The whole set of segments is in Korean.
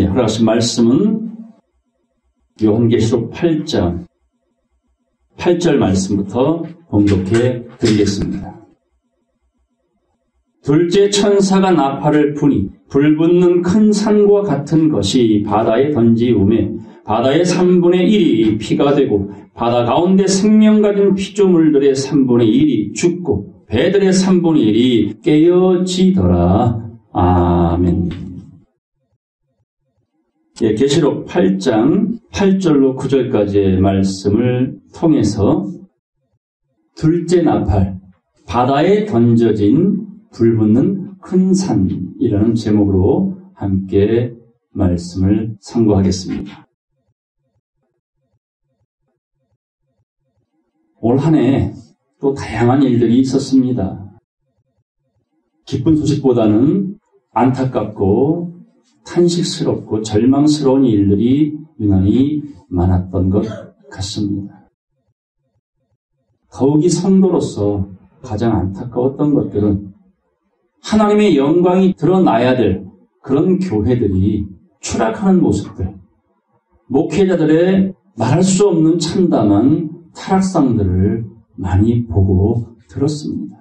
허락하신 말씀은 요한계시록 8장 8절 말씀부터 봉독해 드리겠습니다. 둘째 천사가 나팔을 부니 불붙는 큰 산과 같은 것이 바다에 던지우매 바다의 3분의 1이 피가 되고 바다 가운데 생명 가진 피조물들의 3분의 1이 죽고 배들의 3분의 1이 깨어지더라. 아멘. 계시록 8장 8절로 9절까지의 말씀을 통해서 둘째 나팔, 바다에 던져진 불붙는 큰 산이라는 제목으로 함께 말씀을 상고하겠습니다. 올 한 해 또 다양한 일들이 있었습니다. 기쁜 소식보다는 안타깝고 탄식스럽고 절망스러운 일들이 유난히 많았던 것 같습니다. 더욱이 성도로서 가장 안타까웠던 것들은 하나님의 영광이 드러나야 될 그런 교회들이 추락하는 모습들, 목회자들의 말할 수 없는 참담한 타락상들을 많이 보고 들었습니다.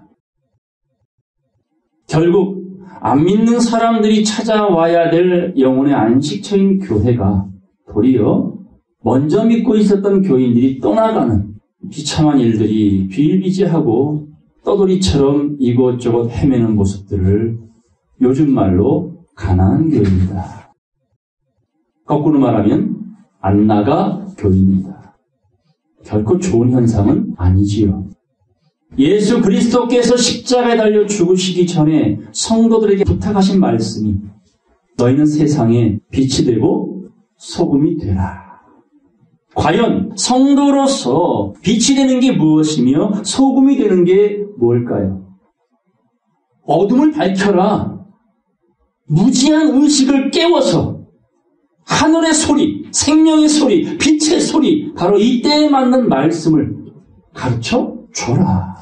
결국 안 믿는 사람들이 찾아와야 될 영혼의 안식처인 교회가 도리어 먼저 믿고 있었던 교인들이 떠나가는 비참한 일들이 비일비재하고 떠돌이처럼 이곳저곳 헤매는 모습들을 요즘 말로 가난한 교회입니다. 거꾸로 말하면 안 나가 교회입니다. 결코 좋은 현상은 아니지요. 예수 그리스도께서 십자가에 달려 죽으시기 전에 성도들에게 부탁하신 말씀이 너희는 세상에 빛이 되고 소금이 되라. 과연 성도로서 빛이 되는 게 무엇이며 소금이 되는 게 뭘까요? 어둠을 밝혀라. 무지한 의식을 깨워서 하늘의 소리, 생명의 소리, 빛의 소리, 바로 이때에 맞는 말씀을 가르쳐 줘라.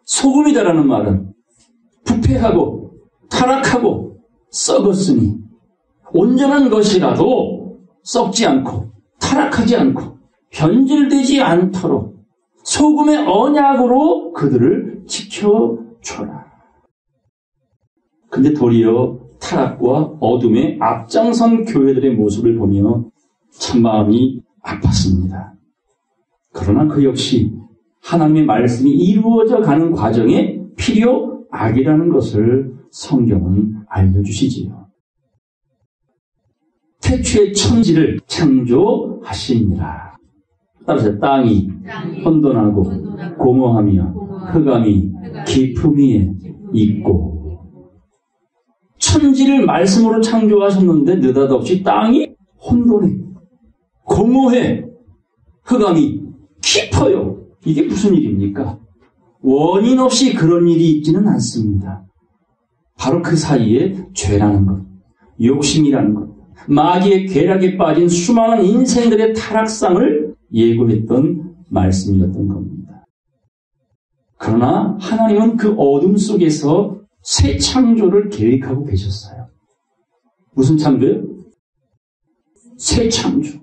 소금이다라는 말은 부패하고 타락하고 썩었으니 온전한 것이라도 썩지 않고 타락하지 않고 변질되지 않도록 소금의 언약으로 그들을 지켜줘라. 근데 도리어 타락과 어둠의 앞장선 교회들의 모습을 보며 참 마음이 아팠습니다. 그러나 그 역시 하나님의 말씀이 이루어져 가는 과정에 필요악이라는 것을 성경은 알려주시지요. 태초에 천지를 창조하시니라. 따라서 땅이 혼돈하고 공허하며 흑암이 깊음 위에 있고, 천지를 말씀으로 창조하셨는데 느닷없이 땅이 혼돈해, 공허해, 흑암이 깊어요. 이게 무슨 일입니까? 원인 없이 그런 일이 있지는 않습니다. 바로 그 사이에 죄라는 것, 욕심이라는 것, 마귀의 괴락에 빠진 수많은 인생들의 타락상을 예고했던 말씀이었던 겁니다. 그러나 하나님은 그 어둠 속에서 새 창조를 계획하고 계셨어요. 무슨 창조요? 새 창조.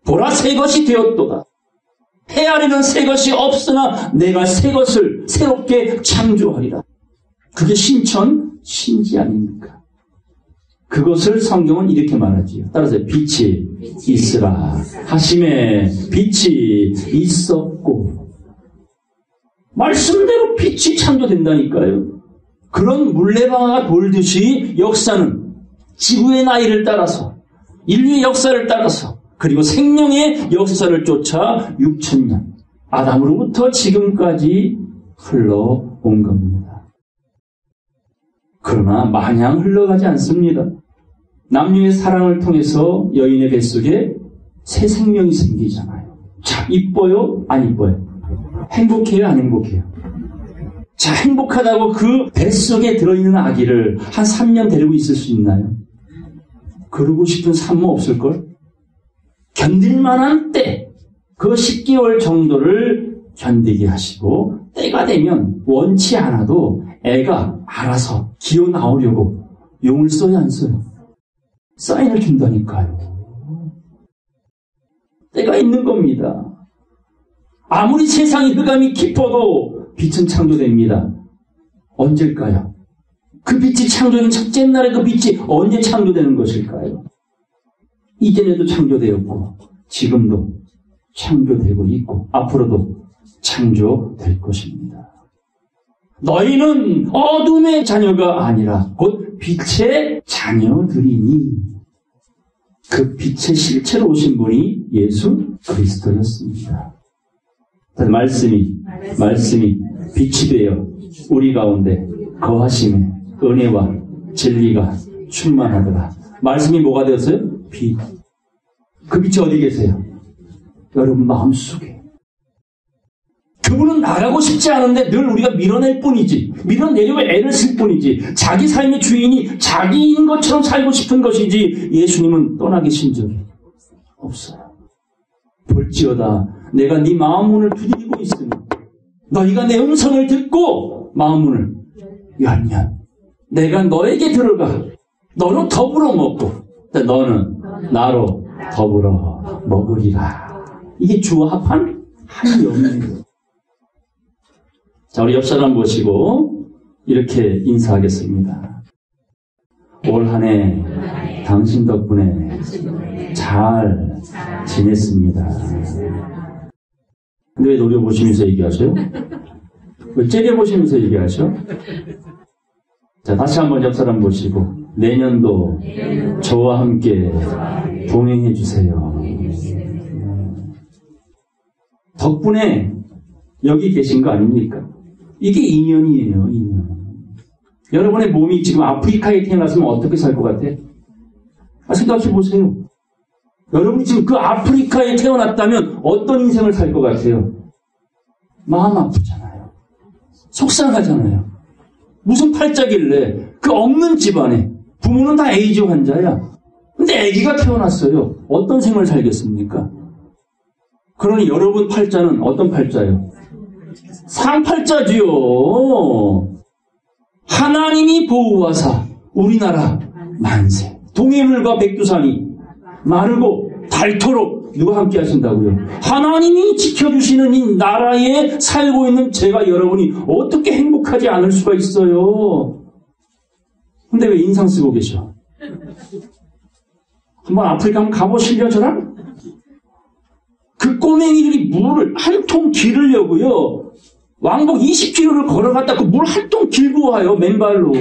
보라, 새 것이 되었도다. 해 아래는 새 것이 없으나 내가 새 것을 새롭게 창조하리라. 그게 신천, 신지 아닙니까? 그것을 성경은 이렇게 말하지요. 따라서 빛이 있으라 하심에 빛이 있었고, 말씀대로 빛이 창조된다니까요. 그런 물레방아가 돌듯이 역사는 지구의 나이를 따라서, 인류의 역사를 따라서, 그리고 생명의 역사를 쫓아 6,000년 아담으로부터 지금까지 흘러온 겁니다. 그러나 마냥 흘러가지 않습니다. 남녀의 사랑을 통해서 여인의 뱃속에 새 생명이 생기잖아요. 자, 이뻐요? 안 이뻐요? 행복해요? 안 행복해요? 자, 행복하다고 그 뱃속에 들어있는 아기를 한 3년 데리고 있을 수 있나요? 그러고 싶은 산모 없을걸? 견딜만한 때, 그 10개월 정도를 견디게 하시고, 때가 되면 원치 않아도 애가 알아서 기어 나오려고 용을 써야 안 써요? 사인을 준다니까요. 때가 있는 겁니다. 아무리 세상의 흑암이 깊어도 빛은 창조됩니다. 언제일까요? 그 빛이 창조된 첫째 날에 그 빛이 언제 창조되는 것일까요? 이전에도 창조되었고 지금도 창조되고 있고 앞으로도 창조될 것입니다. 너희는 어둠의 자녀가 아니라 곧 빛의 자녀들이니 그 빛의 실체로 오신 분이 예수 그리스도였습니다. 말씀이 빛이 되어 우리 가운데 거하심에 은혜와 진리가 충만하더라. 말씀이 뭐가 되었어요? 빛. 그 빛이 어디 계세요? 여러분 마음속에. 그분은 나가고 싶지 않은데 늘 우리가 밀어낼 뿐이지, 밀어내려고 애를 쓸 뿐이지, 자기 삶의 주인이 자기인 것처럼 살고 싶은 것이지 예수님은 떠나 계신 적이 없어요. 볼지어다 내가 네 마음 문을 두드리고 있으니 너희가 내 음성을 듣고 마음 문을 열면 내가 너에게 들어가 너는 더불어 먹고 너는 나로 더불어 먹으리라. 이게 주와 합한 한 영이에요. 자, 우리 옆 사람 모시고 이렇게 인사하겠습니다. 올 한 해 당신 덕분에 잘 지냈습니다. 근데 왜 노려보시면서 얘기하셔요? 왜 째려보시면서 얘기하셔? 자, 다시 한번 옆 사람 모시고 내년도 저와 함께 동행해 주세요. 덕분에 여기 계신 거 아닙니까? 이게 인연이에요, 인연. 여러분의 몸이 지금 아프리카에 태어났으면 어떻게 살 것 같아요? 생각해 보세요. 여러분이 지금 그 아프리카에 태어났다면 어떤 인생을 살 것 같아요? 마음 아프잖아요. 속상하잖아요. 무슨 팔자길래 그 없는 집안에 부모는 다 에이즈 환자야. 근데 아기가 태어났어요. 어떤 생을 살겠습니까? 그러니 여러분 팔자는 어떤 팔자예요? 상팔자지요. 하나님이 보호하사 우리나라 만세. 동해물과 백두산이 마르고 닳도록 누가 함께 하신다고요? 하나님이 지켜주시는 이 나라에 살고 있는 제가 여러분이 어떻게 행복하지 않을 수가 있어요? 근데 왜 인상 쓰고 계셔? 한번 아프리카 한번 가보실려 저랑? 그 꼬맹이들이 물을 한 통 기르려고요. 왕복 20km를 걸어갔다 그 물 한 통 길고 와요. 맨발로.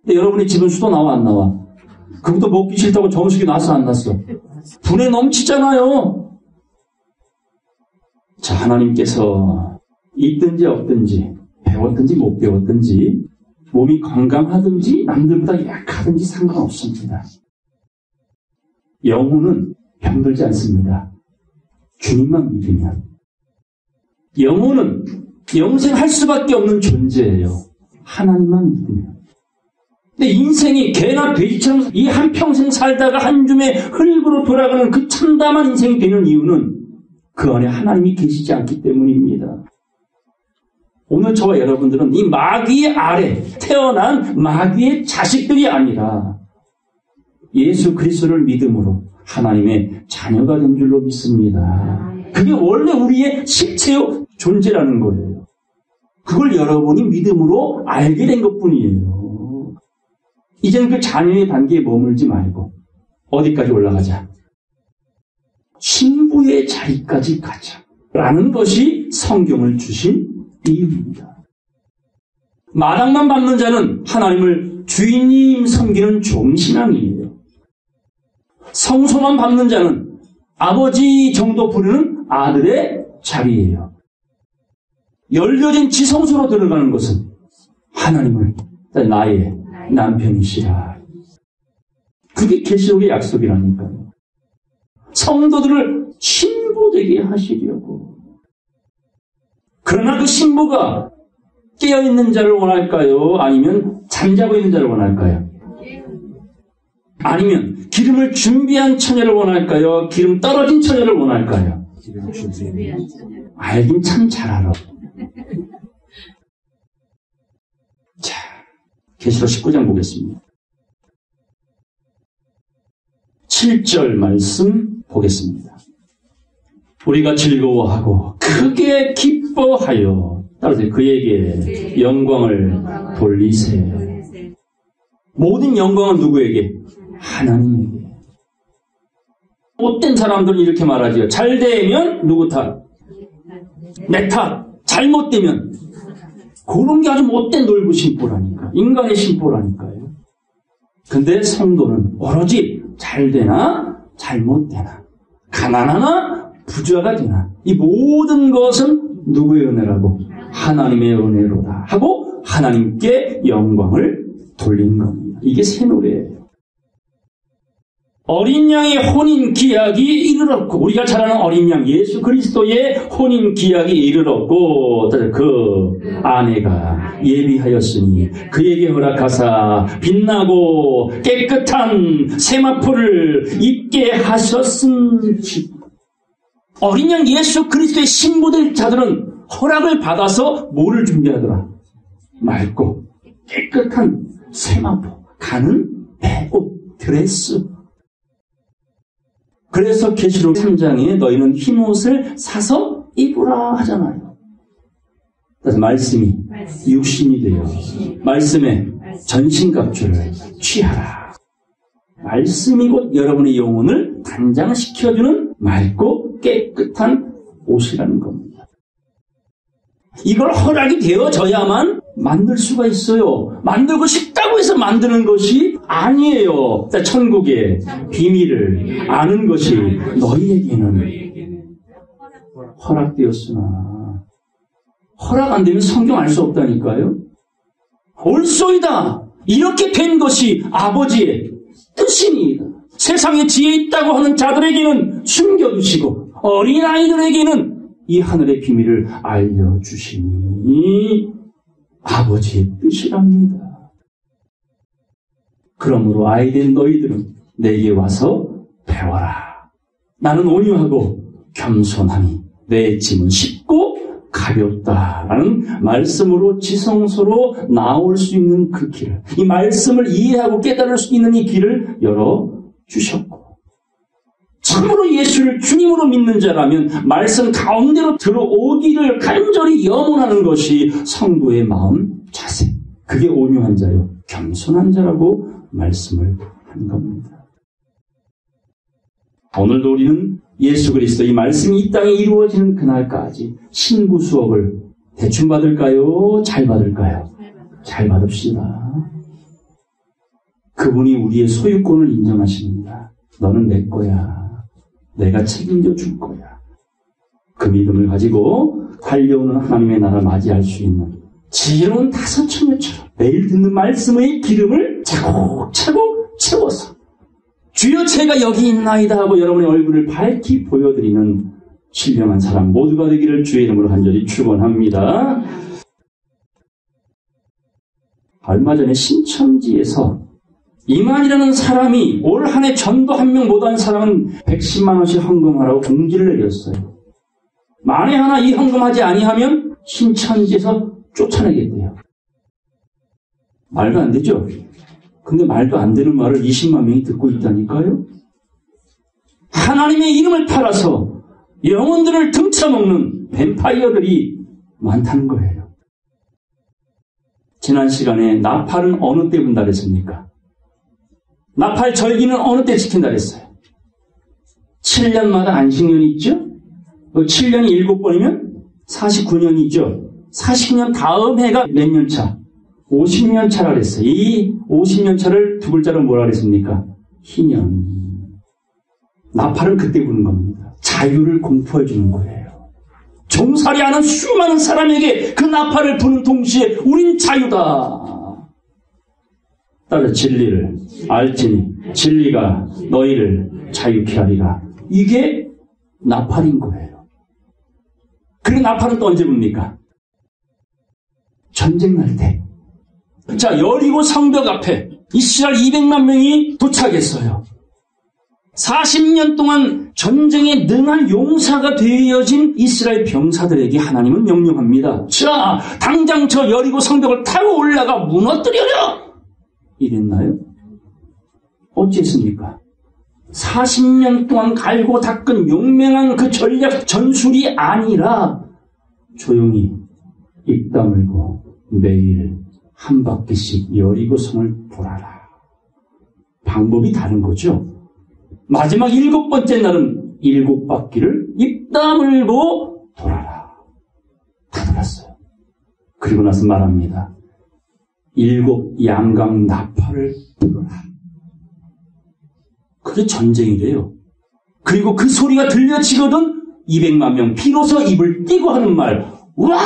근데 여러분의 집은 수도 나와 안 나와? 그것도 먹기 싫다고 정식이 났어 안 났어? 분에 넘치잖아요. 자, 하나님께서 있든지 없든지 배웠든지 못 배웠든지 몸이 건강하든지 남들보다 약하든지 상관없습니다. 영혼은 병들지 않습니다. 주님만 믿으면. 영혼은 영생할 수밖에 없는 존재예요. 하나님만 믿으면. 근데 인생이 개나 돼지처럼 이 한평생 살다가 한 줌의 흙으로 돌아가는 그 참담한 인생이 되는 이유는 그 안에 하나님이 계시지 않기 때문입니다. 오늘 저와 여러분들은 이 마귀의 아래 태어난 마귀의 자식들이 아니라 예수 그리스도를 믿음으로 하나님의 자녀가 된 줄로 믿습니다. 그게 원래 우리의 실체요 존재라는 거예요. 그걸 여러분이 믿음으로 알게 된 것뿐이에요. 이제는 그 자녀의 단계에 머물지 말고 어디까지 올라가자? 신부의 자리까지 가자. 라는 것이 성경을 주신 이유입니다. 마당만 밟는 자는 하나님을 주인님 섬기는 종신앙이에요. 성소만 밟는 자는 아버지 정도 부르는 아들의 자리예요. 열려진 지성소로 들어가는 것은 하나님을 나의 남편이시라. 그게 계시록의 약속이라니까요. 성도들을 신부되게 하시려고. 그러나 그 신부가 깨어있는 자를 원할까요? 아니면 잠자고 있는 자를 원할까요? 아니면 기름을 준비한 처녀를 원할까요? 기름 떨어진 처녀를 원할까요? 알긴 참 잘 알아. 자, 계시록 19장 보겠습니다. 7절 말씀 보겠습니다. 우리가 즐거워하고 크게 기뻐하여 따라서 그에게 영광을 돌리세. 모든 영광은 누구에게? 하나님에게. 못된 사람들은 이렇게 말하지요. 잘 되면 누구 탓? 내 탓. 잘못되면. 그런 게 아주 못된 놀부 심보라니까. 인간의 심보라니까요. 근데 성도는 오로지 잘 되나 잘못되나 가난하나 부자가 되나 이 모든 것은 누구의 은혜라고? 하나님의 은혜로다 하고 하나님께 영광을 돌린 겁니다. 이게 새 노래예요. 어린 양의 혼인 기약이 이르렀고 우리가 잘 아는 어린 양 예수 그리스도의 혼인 기약이 이르렀고 그 아내가 예비하였으니 그에게 허락하사 빛나고 깨끗한 세마포를 입게 하셨은지. 어린 양 예수 그리스도의 신부될 자들은 허락을 받아서 뭐를 준비하더라? 맑고 깨끗한 세마포, 가는 배옷, 드레스. 그래서 계시록 3장에 너희는 흰옷을 사서 입으라 하잖아요. 그래서 말씀이 육신이 되어 말씀에 전신갑주를 취하라. 말씀이 곧 여러분의 영혼을 단장시켜주는 맑고 깨끗한 옷이라는 겁니다. 이걸 허락이 되어져야만 만들 수가 있어요. 만들고 싶다고 해서 만드는 것이 아니에요. 천국의 비밀을 아는 것이 너희에게는 허락되었으나 허락 안 되면 성경 알 수 없다니까요. 옳소이다. 이렇게 된 것이 아버지의 뜻이니이다. 세상에 지혜 있다고 하는 자들에게는 숨겨두시고 어린아이들에게는 이 하늘의 비밀을 알려주시니 아버지의 뜻이랍니다. 그러므로 아이된 너희들은 내게 와서 배워라. 나는 온유하고 겸손하니 내 짐은 쉽고 가볍다라는 말씀으로 지성소로 나올 수 있는 그 길을, 이 말씀을 이해하고 깨달을 수 있는 이 길을 열어주셨고 참으로 예수를 주님으로 믿는 자라면 말씀 가운데로 들어오기를 간절히 염원하는 것이 성도의 마음 자세. 그게 온유한 자요, 겸손한 자라고 말씀을 한 겁니다. 오늘도 우리는 예수 그리스도 이 말씀이 이 땅에 이루어지는 그날까지 신부 수업을 대충 받을까요? 잘 받을까요? 잘 받읍시다. 그분이 우리의 소유권을 인정하십니다. 너는 내 거야. 내가 책임져 줄 거야. 그 믿음을 가지고 달려오는 하나님의 나라 맞이할 수 있는 지혜로운 다섯 처녀처럼 매일 듣는 말씀의 기름을 차곡차곡 채워서 주여 제가 여기 있나이다 하고 여러분의 얼굴을 밝히 보여드리는 신령한 사람 모두가 되기를 주의 이름으로 간절히 축원합니다. 얼마 전에 신천지에서 이만이라는 사람이 올 한 해 전도 한 명 못한 사람은 110만 원씩 헌금하라고 공지를 내렸어요. 만에 하나 이 헌금하지 아니하면 신천지에서 쫓아내겠대요. 말도 안 되죠? 근데 말도 안 되는 말을 20만 명이 듣고 있다니까요? 하나님의 이름을 팔아서 영혼들을 등쳐먹는 뱀파이어들이 많다는 거예요. 지난 시간에 나팔은 어느 때 분다 그랬습니까? 나팔 절기는 어느 때 지킨다 그랬어요? 7년마다 안식년이 있죠? 7년이 7번이면 49년이죠. 49년 다음 해가 몇 년 차? 50년 차라 그랬어요. 이 50년 차를 두 글자로 뭐라 그랬습니까? 희년. 나팔은 그때 부는 겁니다. 자유를 공포해 주는 거예요. 종살이하는 수많은 사람에게 그 나팔을 부는 동시에 우린 자유다. 따라 진리를 알지니 진리가 너희를 자유케 하리라. 이게 나팔인 거예요. 그리고 나팔은 또 언제 붑니까? 전쟁 날 때. 자, 여리고 성벽 앞에 이스라엘 200만 명이 도착했어요. 40년 동안 전쟁에 능한 용사가 되어진 이스라엘 병사들에게 하나님은 명령합니다. 자, 당장 저 여리고 성벽을 타고 올라가 무너뜨려라! 이랬나요? 어찌했습니까? 40년 동안 갈고 닦은 용맹한 그 전략 전술이 아니라 조용히 입 다물고 매일 한 바퀴씩 여리고성을 돌아라. 방법이 다른 거죠. 마지막 7번째 날은 7바퀴를 입 다물고 돌아라. 다 돌았어요. 그리고 나서 말합니다. 7 양강 나팔을 불어라. 그게 전쟁이래요. 그리고 그 소리가 들려지거든 200만 명 비로소 입을 띄고 하는 말, 와!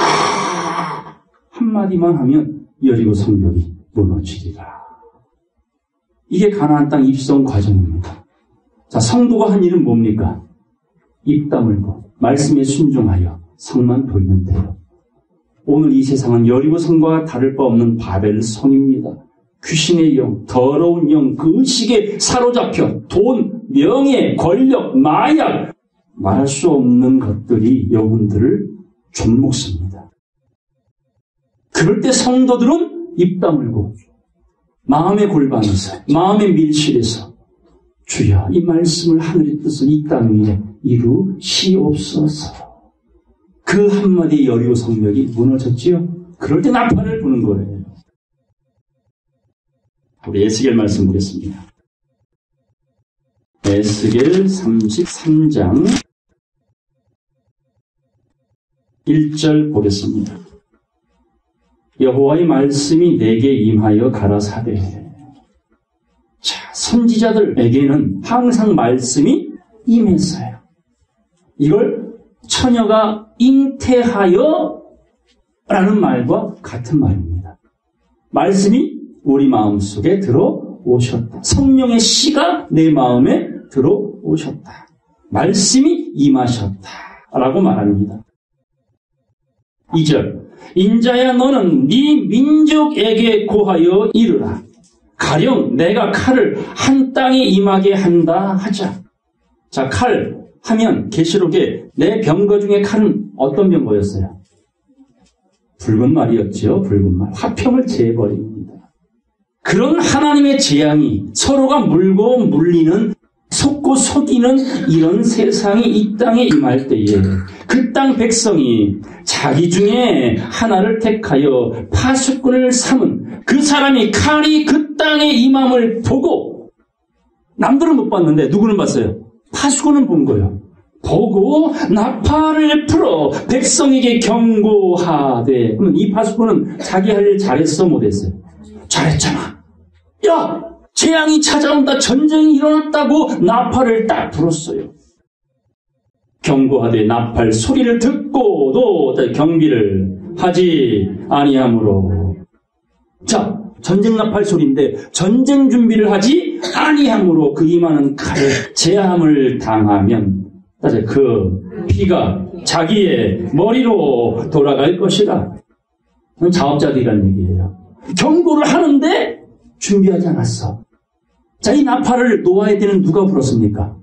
한마디만 하면 여리고 성벽이 무너지리라. 이게 가나안 땅 입성 과정입니다. 자, 성도가 한 일은 뭡니까? 입 다물고 말씀에 순종하여 성만 돌면 돼요. 오늘 이 세상은 여리고 성과 다를 바 없는 바벨 성입니다. 귀신의 영, 더러운 영, 그 의식에 사로잡혀 돈, 명예, 권력, 마약, 말할 수 없는 것들이 영혼들을 좀먹습니다. 그럴 때 성도들은 입 다물고 마음의 골방에서, 마음의 밀실에서 주여 이 말씀을 하늘의 뜻을 이 땅 위에 이루시옵소서. 그 한마디 여리고 성벽이 무너졌지요. 그럴 때 나팔을 부는 거예요. 우리 에스겔 말씀 보겠습니다. 에스겔 33장 1절 보겠습니다. 여호와의 말씀이 내게 임하여 가라사대. 자, 선지자들에게는 항상 말씀이 임했어요. 이걸 처녀가 잉태하여 라는 말과 같은 말입니다. 말씀이 우리 마음속에 들어오셨다. 성령의 씨가 내 마음에 들어오셨다. 말씀이 임하셨다. 라고 말합니다. 2절. 인자야 너는 네 민족에게 고하여 이르라. 가령 내가 칼을 한 땅에 임하게 한다 하자. 자, 칼 하면 계시록에 내 병거 중에 칼은 어떤 병거였어요? 붉은 말이었죠. 붉은 말. 화평을 재버립니다. 그런 하나님의 재앙이 서로가 물고 물리는 속고 속이는 이런 세상이 이 땅에 임할 때에 그 땅 백성이 자기 중에 하나를 택하여 파수꾼을 삼은 그 사람이 칼이 그 땅에 임함을 보고, 남들은 못 봤는데 누구는 봤어요? 파수꾼은 본 거예요. 보고 나팔을 풀어 백성에게 경고하되. 그러면 이 파수꾼은 자기 할 일 잘했어 못했어요? 잘했잖아. 야, 재앙이 찾아온다, 전쟁이 일어났다고 나팔을 딱 불었어요. 경고하되 나팔 소리를 듣고도 경비를 하지 아니하므로. 자, 전쟁 나팔 소리인데 전쟁 준비를 하지 아니하므로 그 임하는 칼에 제함을 당하면 그 피가 자기의 머리로 돌아갈 것이라. 자업자들이라는 얘기예요. 경고를 하는데 준비하지 않았어. 자, 이 나팔을 노아의 때는 누가 불었습니까?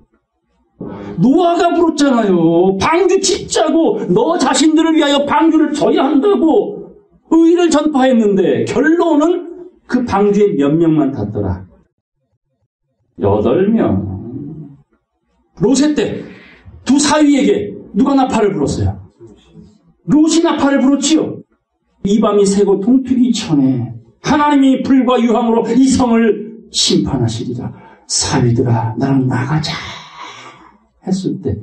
노아가 불었잖아요. 방주 짓자고 너 자신들을 위하여 방주를 져야 한다고 의를 전파했는데 결론은 그 방주에 몇 명만 탔더라? 8명. 롯의 때 두 사위에게 누가 나팔을 불었어요? 롯이 나팔을 불었지요. 이 밤이 새고 동트기 전에 하나님이 불과 유황으로 이 성을 심판하시리라. 사위들아 나랑 나가자 했을 때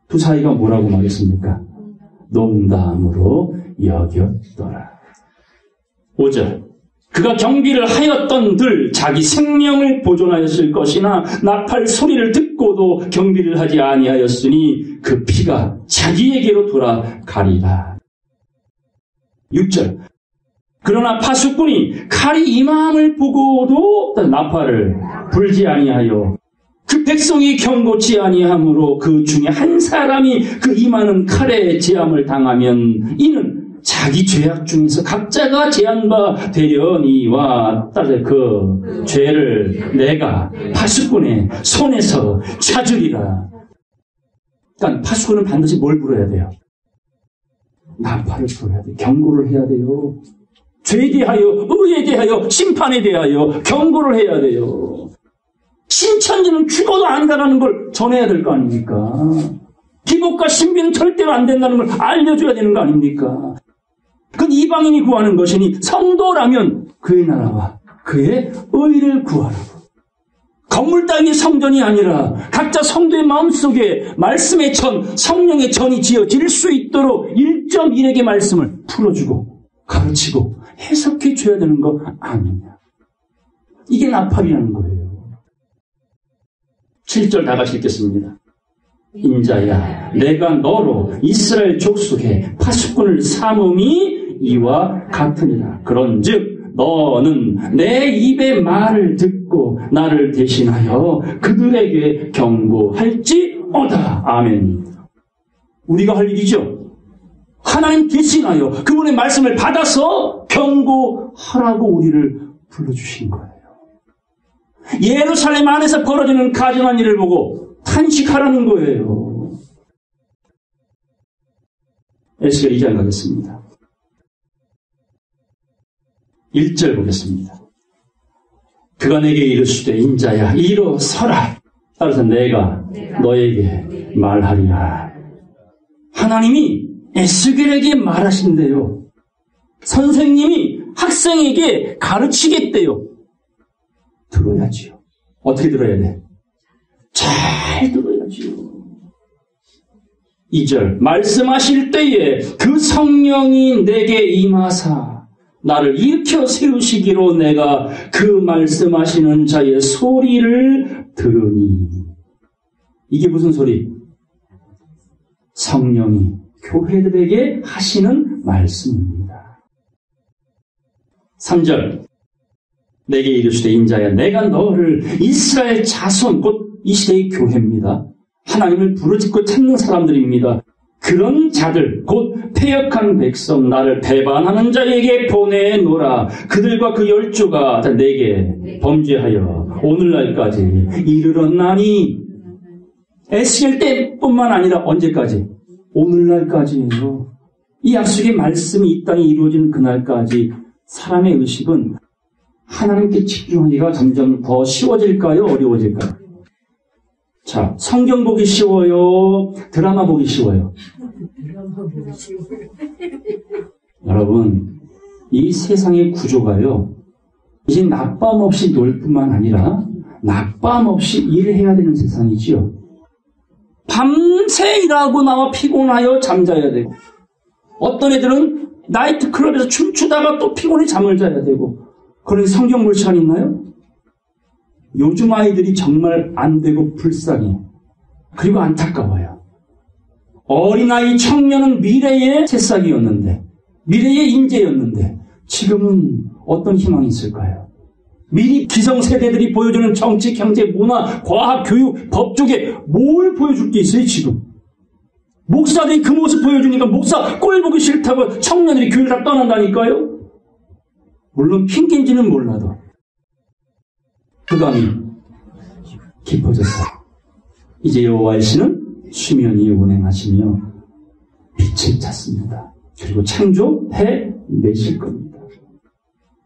두 사위가 뭐라고 말했습니까? 농담으로 여겼더라. 5절. 그가 경비를 하였던들 자기 생명을 보존하였을 것이나 나팔 소리를 듣고도 경비를 하지 아니하였으니 그 피가 자기에게로 돌아가리라. 6절. 그러나 파수꾼이 칼이 임함을 보고도 나팔을 불지 아니하여 그 백성이 경고치 아니하므로 그 중에 한 사람이 그 임하는 칼에 제함을 당하면 이는 자기 죄악 중에서 각자가 제한 바 되려니와 그 죄를 내가 파수꾼의 손에서 찾으리라. 그러니까 파수꾼은 반드시 뭘 불어야 돼요? 나팔을 불어야 돼요. 경고를 해야 돼요. 죄에 대하여, 의에 대하여, 심판에 대하여 경고를 해야 돼요. 신천지는 죽어도 안다라는 걸 전해야 될 거 아닙니까? 기복과 신비는 절대로 안 된다는 걸 알려줘야 되는 거 아닙니까? 그건 이방인이 구하는 것이니 성도라면 그의 나라와 그의 의를 구하라고. 건물 따위의 성전이 아니라 각자 성도의 마음속에 말씀의 전, 성령의 전이 지어질 수 있도록 1.1에게 말씀을 풀어주고 가르치고 해석해 줘야 되는 거 아니냐. 이게 나팔이라는 거예요. 7절 다 같이 읽겠습니다. 인자야 내가 너로 이스라엘 족속의 파수꾼을 삼음이 이와 같으니라. 그런즉 너는 내 입의 말을 듣고 나를 대신하여 그들에게 경고할지어다. 아멘. 우리가 할 일이죠. 하나님 대신하여 그분의 말씀을 받아서 경고하라고 우리를 불러주신 거예요. 예루살렘 안에서 벌어지는 가증한 일을 보고 탄식하라는 거예요. 에스겔 2장 가겠습니다. 1절 보겠습니다. 그가 내게 이르시되 인자야 일어서라. 따라서 내가 너에게 말하리라. 하나님이 에스겔에게 말하신대요. 선생님이 학생에게 가르치겠대요. 들어야지요. 어떻게 들어야 돼? 잘 들어야지요. 2절 말씀하실 때에 그 성령이 내게 임하사 나를 일으켜 세우시기로 내가 그 말씀하시는 자의 소리를 들으니. 이게 무슨 소리? 성령이 교회들에게 하시는 말씀입니다. 3절 내게 이르시되 인자야 내가 너를 이스라엘 자손 곧 이 시대의 교회입니다. 하나님을 부르짖고 찾는 사람들입니다. 그런 자들 곧 패역한 백성 나를 배반하는 자에게 보내노라. 그들과 그 열조가 내게 범죄하여 오늘날까지 이르렀나니. 에스겔 때뿐만 아니라 언제까지? 오늘날까지예요. 이 약속의 말씀이 이 땅에 이루어지는 그날까지 사람의 의식은 하나님께 집중하기가 점점 더 쉬워질까요? 어려워질까요? 자, 성경 보기 쉬워요? 드라마 보기 쉬워요? 여러분, 이 세상의 구조가요, 이제 낮밤 없이 놀 뿐만 아니라 낮밤 없이 일해야 되는 세상이지요. 밤새 일하고 나와 피곤하여 잠자야 되고, 어떤 애들은 나이트클럽에서 춤추다가 또 피곤해 잠을 자야 되고, 그런 성경 볼 시간 있나요? 요즘 아이들이 정말 안 되고 불쌍해. 그리고 안타까워요. 어린아이 청년은 미래의 새싹이었는데, 미래의 인재였는데 지금은 어떤 희망이 있을까요? 미리 기성세대들이 보여주는 정치, 경제, 문화, 과학, 교육, 법 쪽에 뭘 보여줄 게 있어요 지금? 목사들이 그 모습 보여주니까 목사 꼴 보기 싫다고 청년들이 교회를 다 떠난다니까요? 물론 핑계인지는 몰라도 흑암이 깊어졌어요. 이제 여호와의 신은 수면이 운행하시며 빛을 찾습니다. 그리고 창조해 내실 겁니다.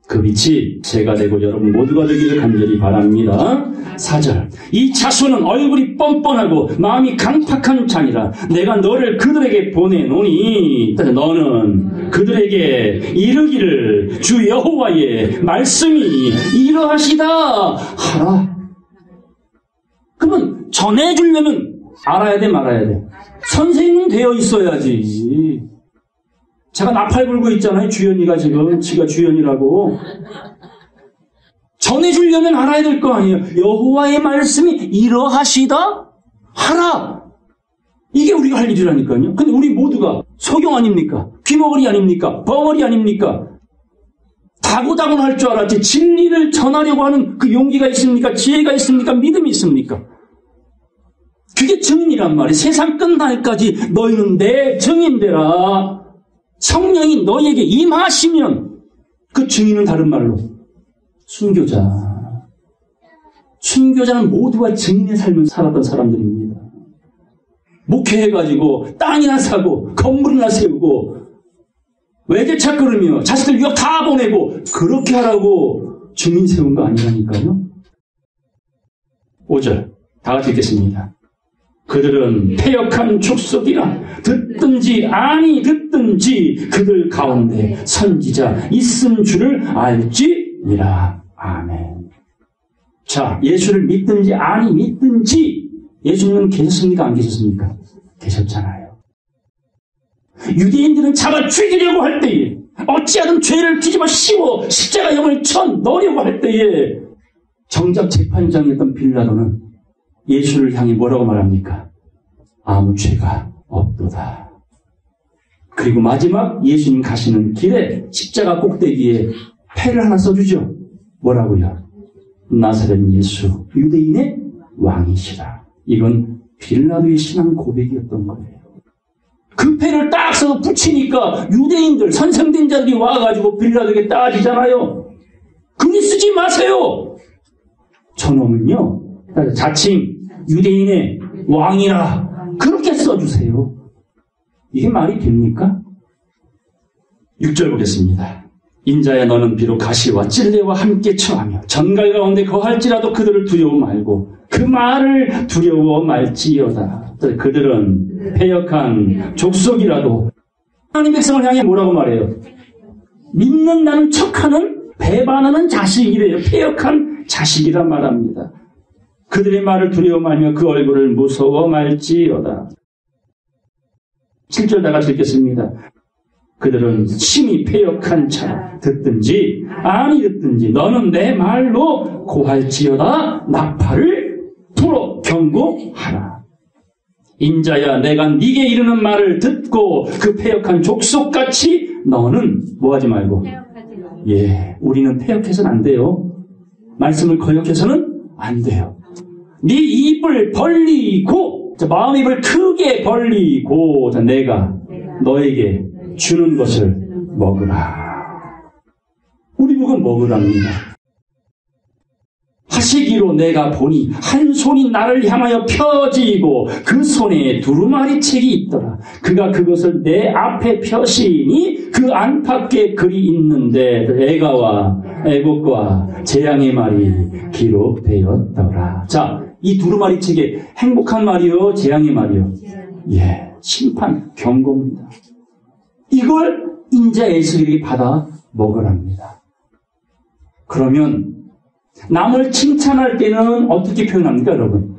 그 빛이 제가 되고 여러분 모두가 되기를 간절히 바랍니다. 4절 이 자손은 얼굴이 뻔뻔하고 마음이 강팍한 자니라. 내가 너를 그들에게 보내노니 너는 그들에게 이르기를 주 여호와의 말씀이 이러하시다 하라. 그러면 전해주려면 알아야 돼 말아야 돼? 선생님 되어 있어야지. 제가 나팔 불고 있잖아요. 주연이가 지금 지가 주연이라고. 전해주려면 알아야 될 거 아니에요. 여호와의 말씀이 이러하시다 하라. 이게 우리가 할 일이라니까요. 근데 우리 모두가 소경 아닙니까? 귀머거리 아닙니까? 벙어리 아닙니까? 다고다고 할 줄 알았지 진리를 전하려고 하는 그 용기가 있습니까? 지혜가 있습니까? 믿음이 있습니까? 그게 증인이란 말이에요. 세상 끝날까지 너희는 내 증인되라. 성령이 너희에게 임하시면 그 증인은 다른 말로 순교자. 순교자는 모두가 증인의 삶을 살았던 사람들입니다. 목회해가지고 땅이나 사고 건물이나 세우고 외제차 끌으며 자식들 유학 다 보내고 그렇게 하라고 증인 세운 거 아니라니까요. 5절 다 같이 읽겠습니다. 그들은 패역한 족속이라 듣든지 아니 듣든지 그들 가운데 선지자 있음 줄을 알지니라. 아멘. 자, 예수를 믿든지 아니 믿든지 예수님은 계셨습니까? 안 계셨습니까? 계셨잖아요. 유대인들은 잡아 죽이려고 할 때에 어찌하든 죄를 뒤집어 씌워 십자가형을 쳐 넣으려고 할 때에 정작 재판장이었던 빌라도는 예수를 향해 뭐라고 말합니까? 아무 죄가 없도다. 그리고 마지막 예수님 가시는 길에 십자가 꼭대기에 패를 하나 써주죠. 뭐라고요? 나사렛 예수 유대인의 왕이시라. 이건 빌라도의 신앙 고백이었던 거예요. 그 패를 딱 써서 붙이니까 유대인들 선생된 자들이 와가지고 빌라도에게 따지잖아요. 그리 쓰지 마세요. 저놈은요 자칭 유대인의 왕이라 그렇게 써주세요. 이게 말이 됩니까? 6절 보겠습니다. 인자야 너는 비록 가시와 찔레와 함께 처하며 전갈 가운데 거할지라도 그들을 두려워 말고 그 말을 두려워 말지어다. 그들은 패역한 족속이라도 하나님 백성을 향해 뭐라고 말해요? 믿는다는 척하는 배반하는 자식이래요. 패역한 자식이란 말합니다. 그들의 말을 두려워 말며 그 얼굴을 무서워 말지어다. 7절 다 같이 읽겠습니다. 그들은 심히 패역한 자 듣든지 아니 듣든지 너는 내 말로 고할지어다 나팔을 불어 경고하라. 인자야 내가 네게 이르는 말을 듣고 그 패역한 족속같이 너는 뭐하지 말고 우리는 패역해서는 안 돼요. 말씀을 거역해서는 안 돼요. 네 입을 벌리고 마음의 입을 크게 벌리고 내가 너에게 주는 것을 먹으라. 우리 보고 먹으랍니다. 하시기로 내가 보니 한 손이 나를 향하여 펴지고 그 손에 두루마리책이 있더라. 그가 그것을 내 앞에 펴시니 그 안팎에 글이 있는데 애가와 애곡과 재앙의 말이 기록되었더라. 자, 이 두루마리책에 행복한 말이요 재앙의 말이요 심판 경고입니다. 이걸 인자 에스겔이 받아 먹으랍니다. 그러면 남을 칭찬할 때는 어떻게 표현합니까, 여러분?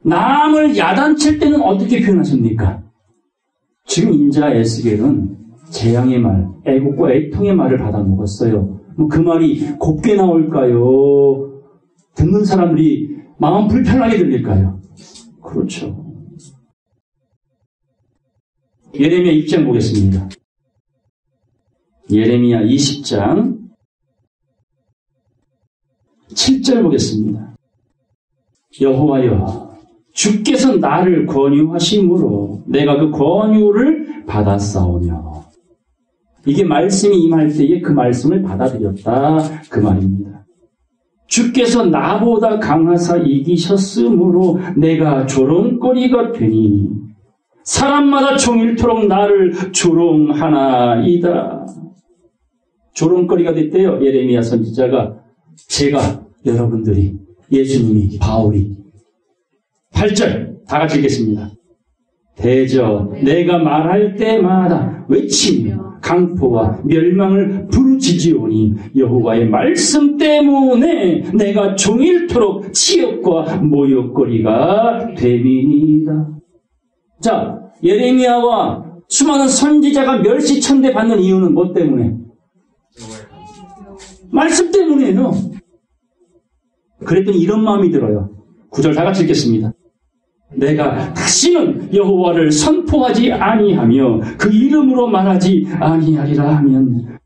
남을 야단칠 때는 어떻게 표현하십니까? 지금 인자 에스겔은 재앙의 말, 애곡과 애통의 말을 받아 먹었어요. 그 말이 곱게 나올까요? 듣는 사람들이 마음 불편하게 들릴까요? 그렇죠. 예레미야 2장 보겠습니다. 예레미야 20장 7절 보겠습니다. 여호와여 주께서 나를 권유하심으로 내가 그 권유를 받았사오며 이게 말씀이 임할 때에 그 말씀을 받아들였다 그 말입니다. 주께서 나보다 강하사 이기셨으므로 내가 조롱거리가 되니 사람마다 종일토록 나를 조롱하나이다. 조롱거리가 됐대요. 예레미야 선지자가 제가 여러분들이 예수님이 바울이 8절 다 같이 읽겠습니다. 대저 내가 말할 때마다 외치며 강포와 멸망을 부르짖으오니 여호와의 말씀 때문에 내가 종일토록 치욕과 모욕거리가 됨이니이다. 자, 예레미야와 수많은 선지자가 멸시천대 받는 이유는 뭐 때문에? 말씀 때문이에요. 그랬더니 이런 마음이 들어요. 9절 다 같이 읽겠습니다. 내가 다시는 여호와를 선포하지 아니하며 그 이름으로 말하지 아니하리라 하면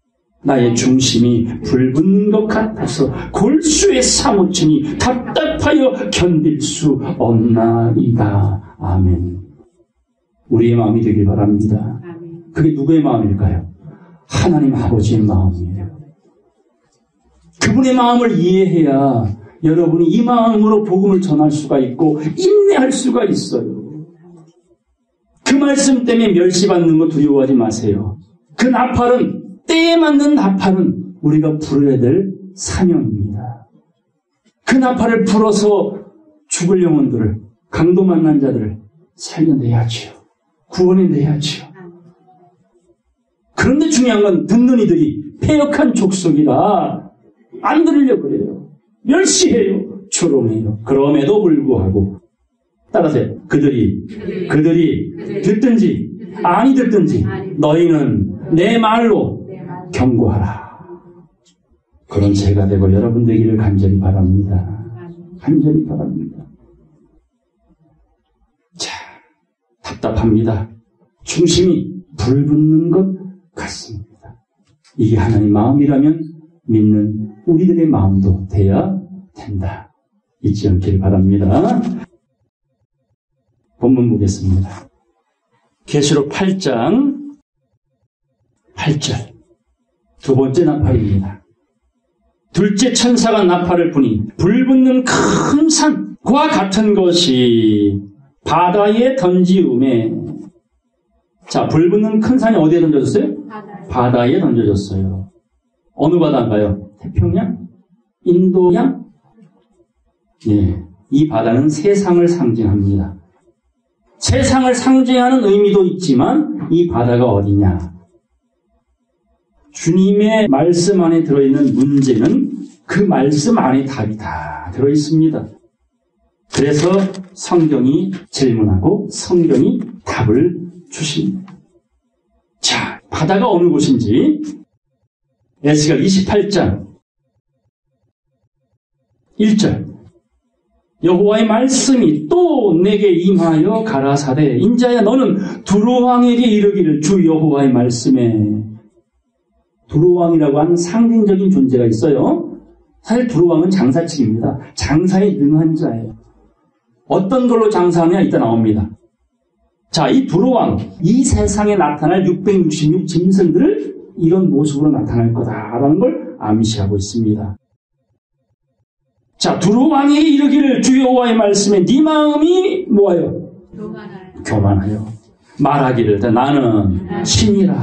나의 중심이 불붙는 것 같아서 골수에 사무치니 답답하여 견딜 수 없나이다. 아멘. 우리의 마음이 되길 바랍니다. 그게 누구의 마음일까요? 하나님 아버지의 마음이에요. 그분의 마음을 이해해야 여러분이 이 마음으로 복음을 전할 수가 있고 인내할 수가 있어요. 그 말씀 때문에 멸시받는 거 두려워하지 마세요. 그 나팔은 때에 맞는 나팔은 우리가 부르야 될 사명입니다. 그 나팔을 불어서 죽을 영혼들을, 강도 만난 자들을 살려내야지요. 구원해내야지요. 그런데 중요한 건 듣는 이들이 패역한 족속이라 안 들으려고 그래요. 멸시해요. 조롱해요. 그럼에도 불구하고 따라서요. 그들이 듣든지 아니 듣든지 너희는 내 말로 경고하라. 그런 죄가 되고 여러분 되기를 간절히 바랍니다. 간절히 바랍니다. 자, 답답합니다. 중심이 불붙는 것 같습니다. 이게 하나님 마음이라면 믿는 우리들의 마음도 돼야 된다. 잊지 않길 바랍니다. 본문 보겠습니다. 계시록 8장 8절 두 번째 나팔입니다. 둘째 천사가 나팔을 부니 불붙는 큰 산과 같은 것이 바다에 던지우매. 자, 불붙는 큰 산이 어디에 던져졌어요? 바다에 던져졌어요. 어느 바다인가요? 태평양? 인도양? 예, 이 바다는 세상을 상징합니다. 세상을 상징하는 의미도 있지만 이 바다가 어디냐? 주님의 말씀 안에 들어있는 문제는 그 말씀 안에 답이 다 들어있습니다. 그래서 성경이 질문하고 성경이 답을 주십니다. 자, 바다가 어느 곳인지 에스겔 28장 1절 여호와의 말씀이 또 내게 임하여 가라사대 인자야 너는 두로왕에게 이르기를 주 여호와의 말씀에. 두로왕이라고 하는 상징적인 존재가 있어요. 사실 두로왕은 장사치기입니다. 장사에 능한 자예요. 어떤 걸로 장사하느냐 이따 나옵니다. 자, 이 두로왕, 이 세상에 나타날 666 짐승들을 이런 모습으로 나타날 거다라는 걸 암시하고 있습니다. 자, 두로왕에게 이르기를 주 여호와의 말씀에 네 마음이 뭐예요? 교만하여. 말하기를 나는 신이라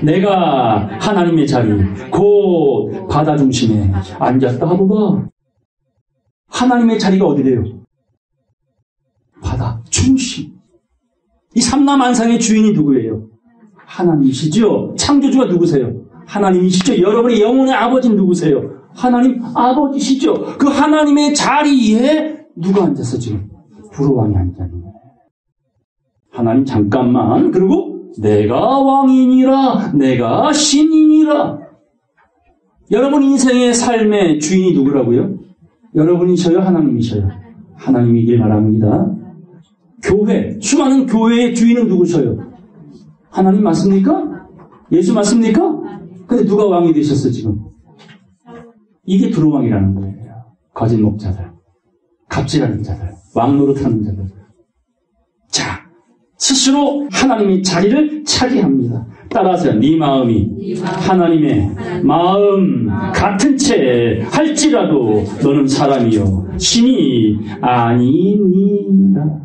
내가 하나님의 자리 곧 바다 중심에 앉았다 하도다. 하나님의 자리가 어디래요? 바다 중심. 이 삼라만상의 주인이 누구예요? 하나님이시죠. 창조주가 누구세요? 하나님이시죠. 여러분의 영혼의 아버지는 누구세요? 하나님 아버지시죠. 그 하나님의 자리에 누가 앉아서 지금 두로왕이 앉았는 거예요. 하나님 잠깐만. 그리고 내가 왕이니라 내가 신이니라. 여러분 인생의 삶의 주인이 누구라고요? 여러분이셔요? 하나님이셔요? 하나님이길 바랍니다. 교회, 수많은 교회의 주인은 누구셔요? 하나님 맞습니까? 예수 맞습니까? 근데 누가 왕이 되셨어 지금? 이게 두로왕이라는 거예요. 거짓 목자들, 갑질하는 자들, 왕 노릇하는 자들. 자, 스스로 하나님의 자리를 차지합니다. 따라서 네 마음이 하나님의 마음 같은 채 할지라도 너는 사람이요 신이 아니니라.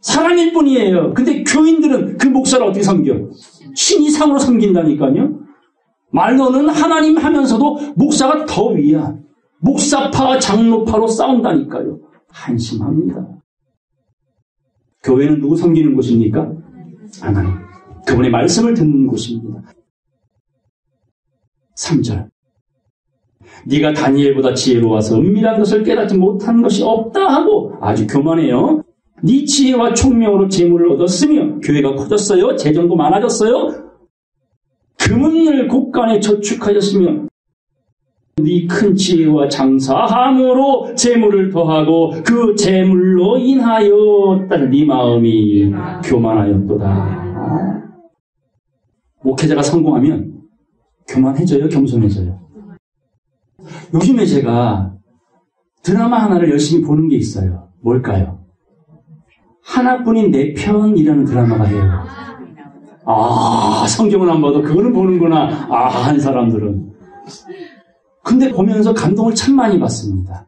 사람일 뿐이에요. 근데 교인들은 그 목사를 어떻게 섬겨? 신 이상으로 섬긴다니까요. 말로는 하나님 하면서도 목사가 더 위야. 목사파와 장로파로 싸운다니까요. 한심합니다. 교회는 누구 섬기는 곳입니까? 하나님. 그분의 말씀을 듣는 곳입니다. 3절. 네가 다니엘보다 지혜로워서 은밀한 것을 깨닫지 못한 것이 없다 하고 아주 교만해요. 네 지혜와 총명으로 재물을 얻었으며 교회가 커졌어요. 재정도 많아졌어요. 금은을 곳간에 저축하였으며 네 큰 지혜와 장사함으로 재물을 더하고 그 재물로 인하여 네 마음이 교만하였도다. 목회자가 성공하면 교만해져요? 겸손해져요? 요즘에 제가 드라마 하나를 열심히 보는 게 있어요. 뭘까요? 하나뿐인 내 편이라는 드라마가 해요. 아, 성경을 안 봐도 그거는 보는구나. 아, 한 사람들은. 근데 보면서 감동을 참 많이 받습니다.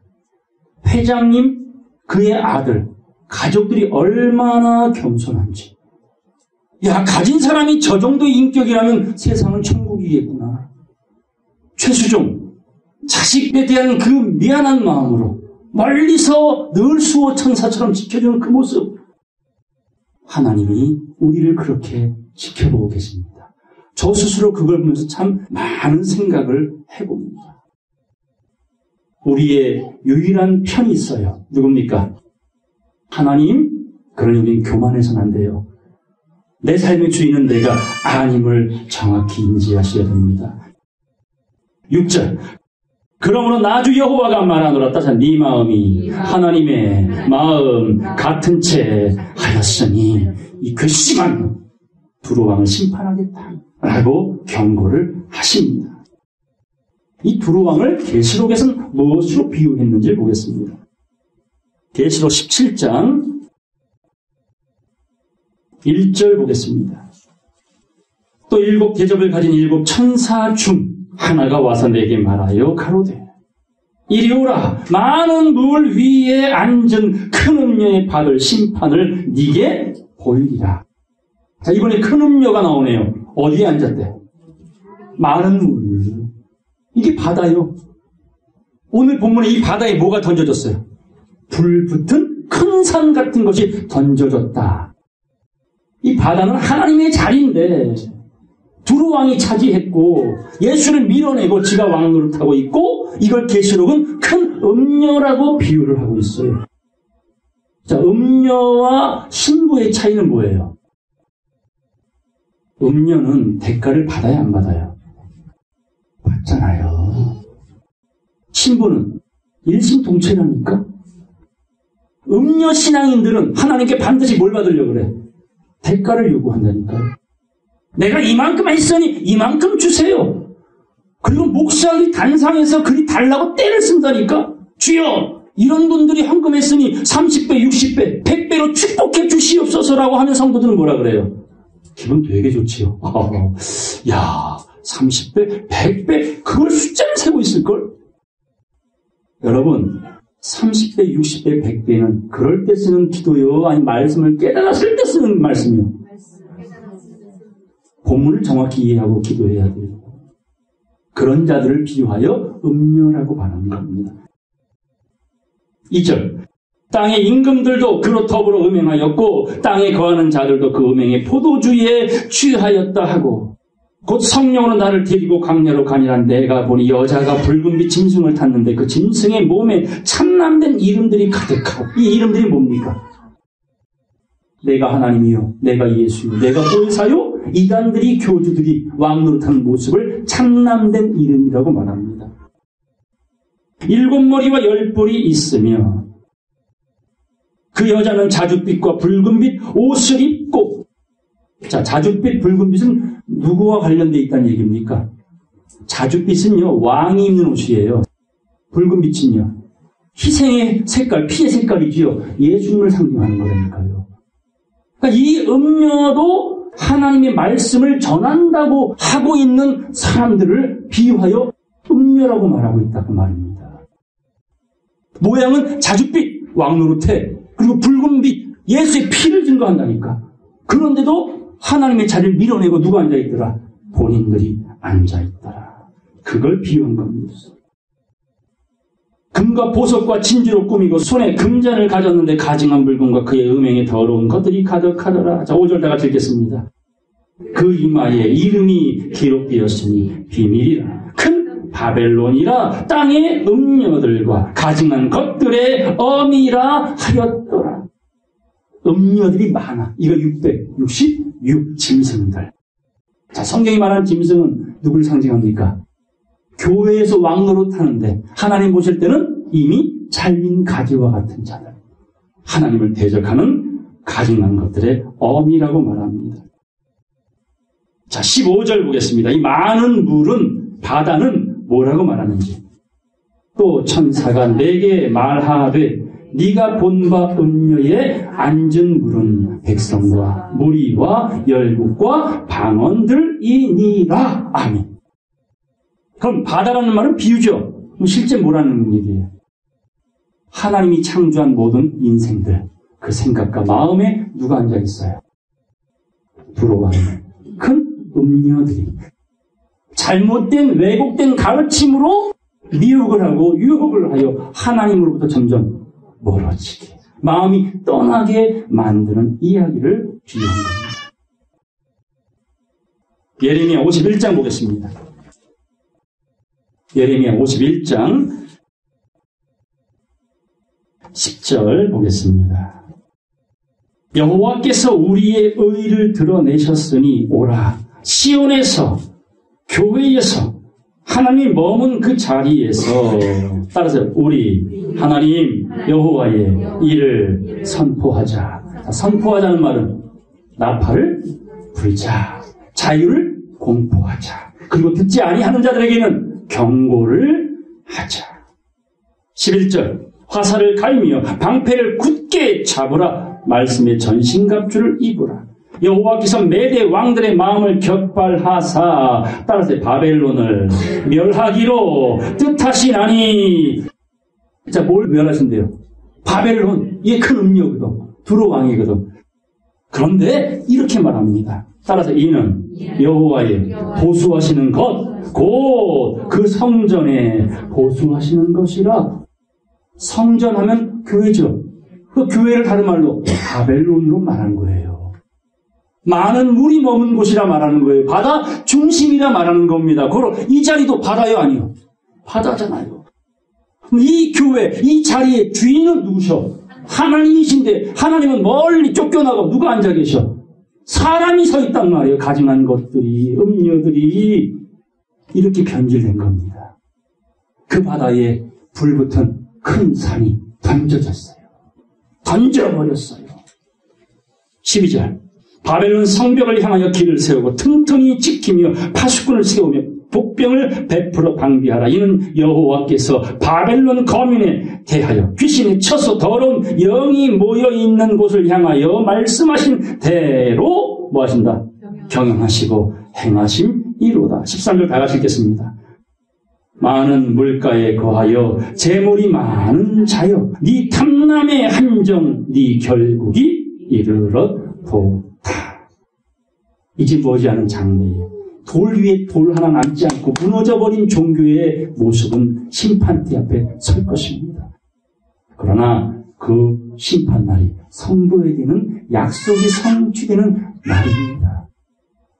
회장님, 그의 아들, 가족들이 얼마나 겸손한지. 야, 가진 사람이 저 정도의 인격이라면 세상은 천국이겠구나. 최수종, 자식에 대한 그 미안한 마음으로 멀리서 늘 수호 천사처럼 지켜주는 그 모습. 하나님이 우리를 그렇게 지켜보고 계십니다. 저 스스로 그걸 보면서 참 많은 생각을 해봅니다. 우리의 유일한 편이 있어요. 누굽니까? 하나님? 그러니 우리는 교만해서는 안 돼요. 내 삶의 주인은 내가 아님을 정확히 인지하셔야 됩니다. 6절. 그러므로 나주 여호와가 말하노라. 따서 네 마음이 하나님의 마음 같은 채 하였으니 이 괘씸한 두로왕을 심판하겠다 라고 경고를 하십니다. 이 두로왕을 계시록에서는 무엇으로 비유했는지 보겠습니다. 계시록 17장 1절 보겠습니다. 또 7 대접을 가진 7 천사 중 하나가 와서 내게 말하여 가로되 이리 오라. 많은 물 위에 앉은 큰 음녀의 받을 심판을 네게 보이리라. 자, 이번에 큰 음녀가 나오네요. 어디에 앉았대? 많은 물. 이게 바다요. 오늘 본문에 이 바다에 뭐가 던져졌어요? 불 붙은 큰 산 같은 것이 던져졌다. 이 바다는 하나님의 자리인데 두루왕이 차지했고 예수를 밀어내고 지가 왕노릇하고 있고 이걸 계시록은 큰 음녀라고 비유를 하고 있어요. 자, 음녀와 신부의 차이는 뭐예요? 음녀는 대가를 받아야 안 받아요? 받잖아요. 신부는 일심동체라니까? 음녀 신앙인들은 하나님께 반드시 뭘 받으려고 그래? 대가를 요구한다니까요. 내가 이만큼 했으니 이만큼 주세요. 그리고 목사들이 단상에서 그리 달라고 떼를 쓴다니까. 주여 이런 분들이 헌금했으니 30배, 60배, 100배로 축복해 주시옵소서라고 하면 성도들은 뭐라 그래요? 기분 되게 좋지요. 야 30배, 100배 그걸 숫자를 세고 있을걸? 여러분 30배, 60배, 100배는 그럴 때 쓰는 기도요 아니 말씀을 깨달았을 때 쓰는 말씀이요. 본문을 정확히 이해하고 기도해야 돼요. 그런 자들을 비유하여 음녀라고 말하는 겁니다. 2절. 땅의 임금들도 그로 더불어 음행하였고 땅에 거하는 자들도 그 음행의 포도주에 취하였다 하고 곧 성령으로 나를 데리고 강야로 가니라. 내가 보니 여자가 붉은빛 짐승을 탔는데 그 짐승의 몸에 참남된 이름들이 가득하고 이 이름들이 뭡니까? 내가 하나님이요 내가 예수요 내가 보혜사요 이단들이 교주들이 왕노릇하는 모습을 참남된 이름이라고 말합니다. 7머리와 10뿔이 있으며 그 여자는 자줏빛과 붉은빛 옷을 입고 자 자줏빛 붉은빛은 누구와 관련되어 있다는 얘기입니까? 자줏빛은요 왕이 입는 옷이에요. 붉은빛은요 희생의 색깔 피의 색깔이지요. 예수님을 상징하는 거라니까요. 그러니까 이 음녀도 하나님의 말씀을 전한다고 하고 있는 사람들을 비유하여 음녀라고 말하고 있다고 말입니다. 모양은 자줏빛 왕노릇해 그리고 붉은빛 예수의 피를 증거한다니까. 그런데도 하나님의 자리를 밀어내고 누가 앉아있더라? 본인들이 앉아있더라. 그걸 비유한 겁니다. 금과 보석과 진주로 꾸미고 손에 금잔을 가졌는데 가증한 물건과 그의 음행에 더러운 것들이 가득하더라. 자, 5절 다 같이 읽겠습니다. 그 이마에 이름이 기록되었으니 비밀이라. 큰 바벨론이라 땅의 음녀들과 가증한 것들의 어미라 하였더라. 음녀들이 많아. 이거 666 짐승들. 자, 성경이 말하는 짐승은 누굴 상징합니까? 교회에서 왕노릇하는데 하나님 보실 때는 이미 잘린 가지와 같은 자들. 하나님을 대적하는 가증한 것들의 어미라고 말합니다. 자, 15절 보겠습니다. 이 많은 물은 바다는 뭐라고 말하는지. 또 천사가 내게 말하되 네가 본 바 음녀에 앉은 물은 백성과 무리와 열국과 방언들이니라. 아멘. 그럼 바다라는 말은 비유죠. 실제 뭐라는 얘기예요? 하나님이 창조한 모든 인생들 그 생각과 마음에 누가 앉아있어요? 두로왕 큰 음녀들이 잘못된 왜곡된 가르침으로 미혹을 하고 유혹을 하여 하나님으로부터 점점 멀어지게, 마음이 떠나게 만드는 이야기를 비유한 겁니다. 예레미야 51장 보겠습니다. 예레미야 51장 10절 보겠습니다. 여호와께서 우리의 의를 드러내셨으니 오라. 시온에서, 교회에서, 하나님 머문 그 자리에서, 따라서 우리 하나님 여호와의 일을 선포하자. 선포하자는 말은 나팔을 불자, 자유를 공포하자, 그리고 듣지 아니하는 자들에게는 경고를 하자. 11절 화살을 갈며 방패를 굳게 잡으라. 말씀의 전신갑주를 입으라. 여호와께서 메대 왕들의 마음을 격발하사, 따라서 바벨론을 멸하기로 뜻하시나니. 자, 뭘 멸하신대요? 바벨론. 이게 큰 음료거든. 두로 왕이거든. 그런데 이렇게 말합니다. 따라서 이는 여호와의 보수하시는 것, 곧 그 성전에 보수하시는 것이라. 성전하면 교회죠. 그 교회를 다른 말로 바벨론으로 말하는 거예요. 많은 물이 머문 곳이라 말하는 거예요. 바다 중심이라 말하는 겁니다. 그럼 이 자리도 바다요, 아니요? 바다잖아요. 이 교회, 이 자리의 주인은 누구셔? 하나님이신데, 하나님은 멀리 쫓겨나고 누가 앉아 계셔? 사람이 서 있단 말이에요. 가증한 것들이, 음료들이 이렇게 변질된 겁니다. 그 바다에 불붙은 큰 산이 던져졌어요. 던져버렸어요. 12절 바벨론 성벽을 향하여 길을 세우고 튼튼히 지키며 파수꾼을 세우며 복병을 베풀어 방비하라. 이는 여호와께서 바벨론 거민에 대하여 귀신이 쳐서 더러운 영이 모여있는 곳을 향하여 말씀하신 대로 뭐 하신다? 경영하시고 행하심이로다. 13절 다 같이 읽겠습니다. 많은 물가에 거하여 재물이 많은 자여, 네 탐남의 한정, 네 결국이 이르렀도다. 이제 머지않은 장래에 돌 위에 돌 하나 남지 않고 무너져버린 종교의 모습은 심판대 앞에 설 것입니다. 그러나 그 심판날이 성도에게는 약속이 성취되는 날입니다.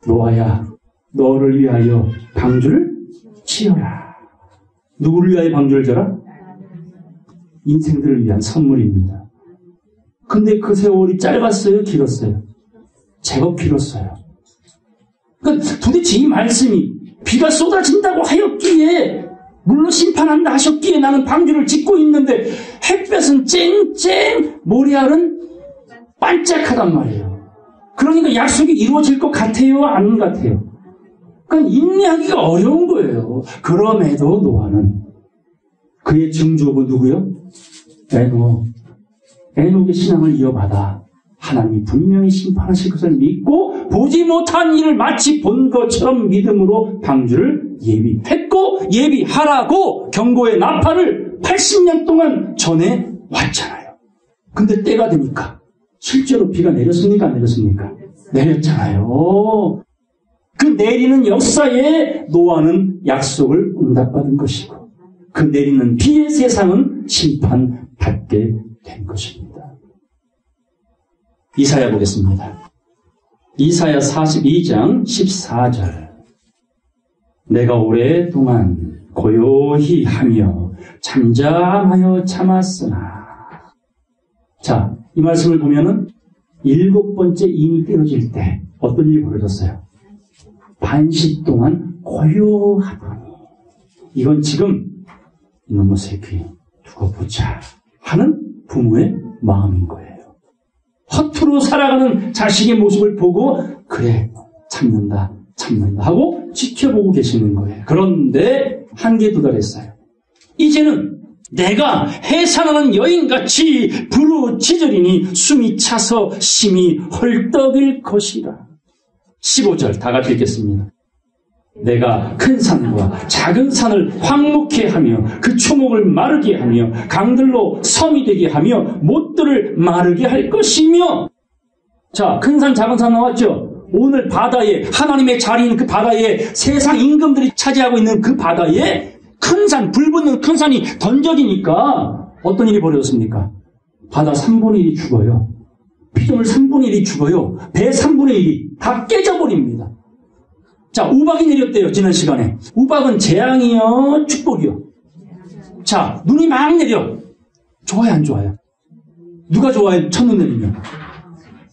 노아야, 너를 위하여 방주를 지어라. 누구를 위하여 방주를 져라? 인생들을 위한 선물입니다. 근데 그 세월이 짧았어요? 길었어요? 제법 길었어요. 그러니까 도대체 이 말씀이 비가 쏟아진다고 하였기에, 물로 심판한다 하셨기에 나는 방주를 짓고 있는데 햇볕은 쨍쨍, 모래알은 반짝하단 말이에요. 그러니까 약속이 이루어질 것 같아요? 안 같아요? 그러니까 인내하기가 어려운 거예요. 그럼에도 노아는 그의 증조부 누구요? 에녹의 신앙을 이어받아 하나님이 분명히 심판하실 것을 믿고 보지 못한 일을 마치 본 것처럼 믿음으로 방주를 예비했고 예비하라고 경고의 나팔을 80년 동안 전해 왔잖아요. 근데 때가 되니까 실제로 비가 내렸습니까? 안 내렸습니까? 내렸잖아요. 그 내리는 역사에 노아는 약속을 응답받은 것이고, 그 내리는 비의 세상은 심판받게 된 것입니다. 이사야 보겠습니다. 이사야 42장 14절 내가 오랫동안 고요히 하며 잠잠하여 참았으나. 자, 이 말씀을 보면은 7번째 임이 떼어질 때 어떤 일이 벌어졌어요? 반시 동안 고요하더니. 이건 지금 이놈의 새끼 두고 보자 하는 부모의 마음인 거예요. 허투루 살아가는 자식의 모습을 보고 그래 참는다 하고 지켜보고 계시는 거예요. 그런데 한계에 도달했어요. 이제는 내가 해산하는 여인같이 부르짖으리니 숨이 차서 심히 헐떡일 것이라. 15절 다 같이 읽겠습니다. 내가 큰 산과 작은 산을 황무케 하며 그 초목을 마르게 하며 강들로 섬이 되게 하며 못들을 마르게 할 것이며. 자, 큰 산 작은 산 나왔죠? 오늘 바다에, 하나님의 자리인 그 바다에, 세상 임금들이 차지하고 있는 그 바다에 큰 산, 불 붙는 큰 산이 던져지니까 어떤 일이 벌어졌습니까? 바다 3분의 1이 죽어요. 피조물 3분의 1이 죽어요. 배 3분의 1이 다 깨져버립니다. 자, 우박이 내렸대요. 지난 시간에. 우박은 재앙이요, 축복이요. 자, 눈이 막 내려. 좋아요, 안 좋아요? 누가 좋아해? 첫눈 내리면.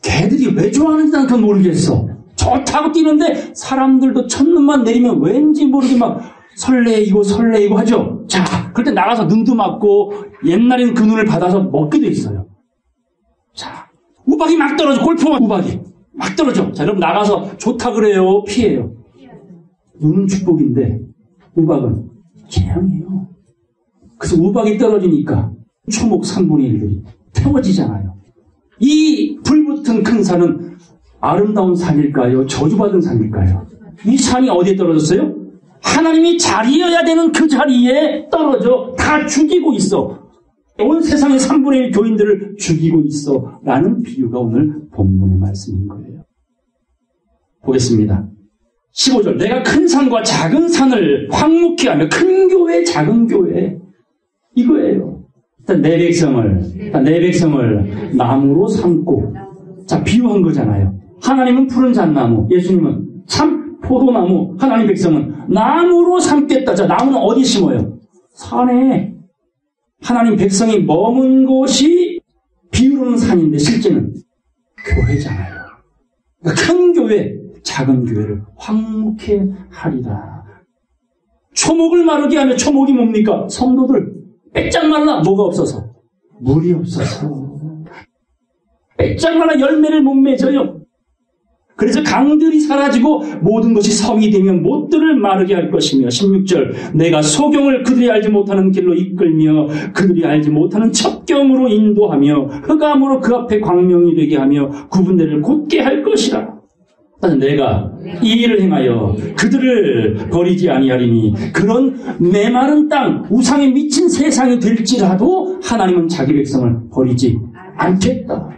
개들이 왜 좋아하는지 난 그건 모르겠어. 좋다고 뛰는데 사람들도 첫눈만 내리면 왠지 모르게 막 설레이고 하죠. 자, 그럴 때 나가서 눈도 맞고 옛날에는 그 눈을 받아서 먹기도 했어요. 자, 우박이 막 떨어져. 골프 우박이 막 떨어져. 자, 여러분 나가서 좋다 그래요? 피해요? 눈은 축복인데 우박은 재앙이에요. 그래서 우박이 떨어지니까 초목 3분의 1들이 태워지잖아요. 이 불붙은 큰 산은 아름다운 산일까요? 저주받은 산일까요? 이 산이 어디에 떨어졌어요? 하나님이 자리여야 되는 그 자리에 떨어져 다 죽이고 있어. 온 세상의 3분의 1 교인들을 죽이고 있어. 라는 비유가 오늘 본문의 말씀인 거예요. 보겠습니다. 15절. 내가 큰 산과 작은 산을 황무케 하며 큰 교회, 작은 교회. 이거예요. 일단 내 백성을 나무로 삼고. 자, 비유한 거잖아요. 하나님은 푸른 잣나무, 예수님은 참 포도나무, 하나님 백성은 나무로 삼겠다. 자, 나무는 어디 심어요? 산에. 하나님 백성이 머문 곳이 비유로는 산인데 실제는 교회잖아요. 그러니까 큰 교회, 작은 교회를 황무케 하리라. 초목을 마르게 하며 초목이 뭡니까? 성도들. 빼짝 말라. 뭐가 없어서? 물이 없어서. 빼짝 말라 열매를 못 맺어요. 그래서 강들이 사라지고 모든 것이 성이 되면 못들을 마르게 할 것이며 16절 내가 소경을 그들이 알지 못하는 길로 이끌며 그들이 알지 못하는 첩경으로 인도하며 흑암으로 그 앞에 광명이 되게 하며 구분대를 곧게 할 것이라. 내가 이 일을 행하여 그들을 버리지 아니하리니 그런 메마른 땅 우상에 미친 세상이 될지라도 하나님은 자기 백성을 버리지 않겠다.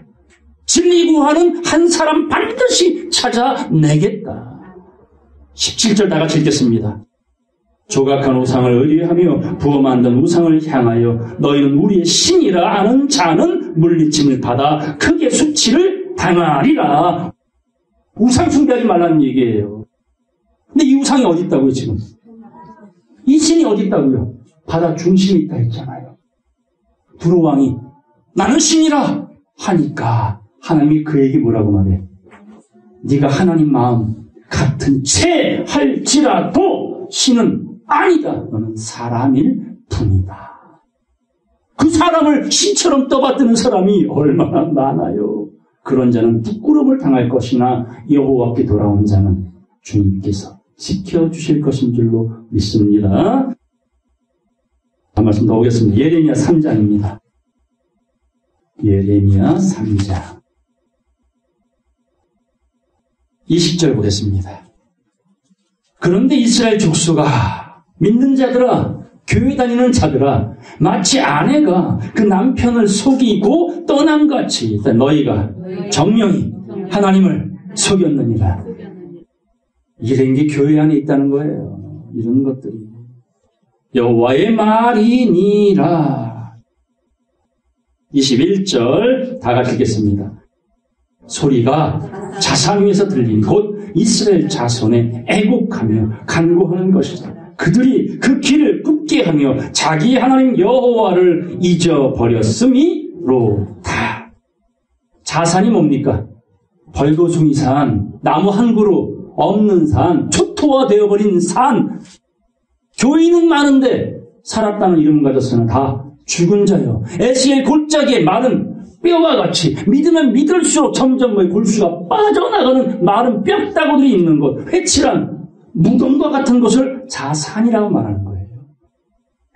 진리 구하는 한 사람 반드시 찾아내겠다. 17절 다 같이 읽겠습니다. 조각한 우상을 의뢰하며 부어 만든 우상을 향하여 너희는 우리의 신이라 아는 자는 물리침을 받아 크게 수치를 당하리라. 우상 숭배하지 말라는 얘기예요. 근데 이 우상이 어디 있다고요 지금? 이 신이 어디 있다고요? 바다 중심에 있다 했잖아요. 두로왕이 나는 신이라 하니까 하나님이 그에게 뭐라고 말해? 네가 하나님 마음 같은 채 할지라도 신은 아니다. 너는 사람일 뿐이다. 그 사람을 신처럼 떠받드는 사람이 얼마나 많아요. 그런 자는 부끄러움을 당할 것이나 여호와께 돌아온 자는 주님께서 지켜주실 것인 줄로 믿습니다. 한 말씀 더 보겠습니다. 예레미야 3장입니다. 예레미야 3장 20절 보겠습니다. 그런데 이스라엘 족수가 믿는 자들아 교회 다니는 자들아 마치 아내가 그 남편을 속이고 떠남같이 너희가 정령이 하나님을 속였느니라. 이런 게 교회 안에 있다는 거예요. 이런 것들이 여호와의 말이니라. 21절 다 같이 읽겠습니다. 소리가 자산 위에서 들린 곧 이스라엘 자손에 애곡하며 간구하는 것이다. 그들이 그 길을 굽게 하며 자기 하나님 여호와를 잊어버렸음이로다. 자산이 뭡니까? 벌거숭이 산, 나무 한 그루 없는 산, 초토화되어버린 산. 교인은 많은데 살았다는 이름을 가졌으나 다 죽은 자요. 에스겔 골짜기에 마른 뼈와 같이 믿으면 믿을수록 점점 골수가 빠져나가는 마른 뼈다구들이 있는 곳, 회칠한 무덤과 같은 곳을 자산이라고 말하는 거예요.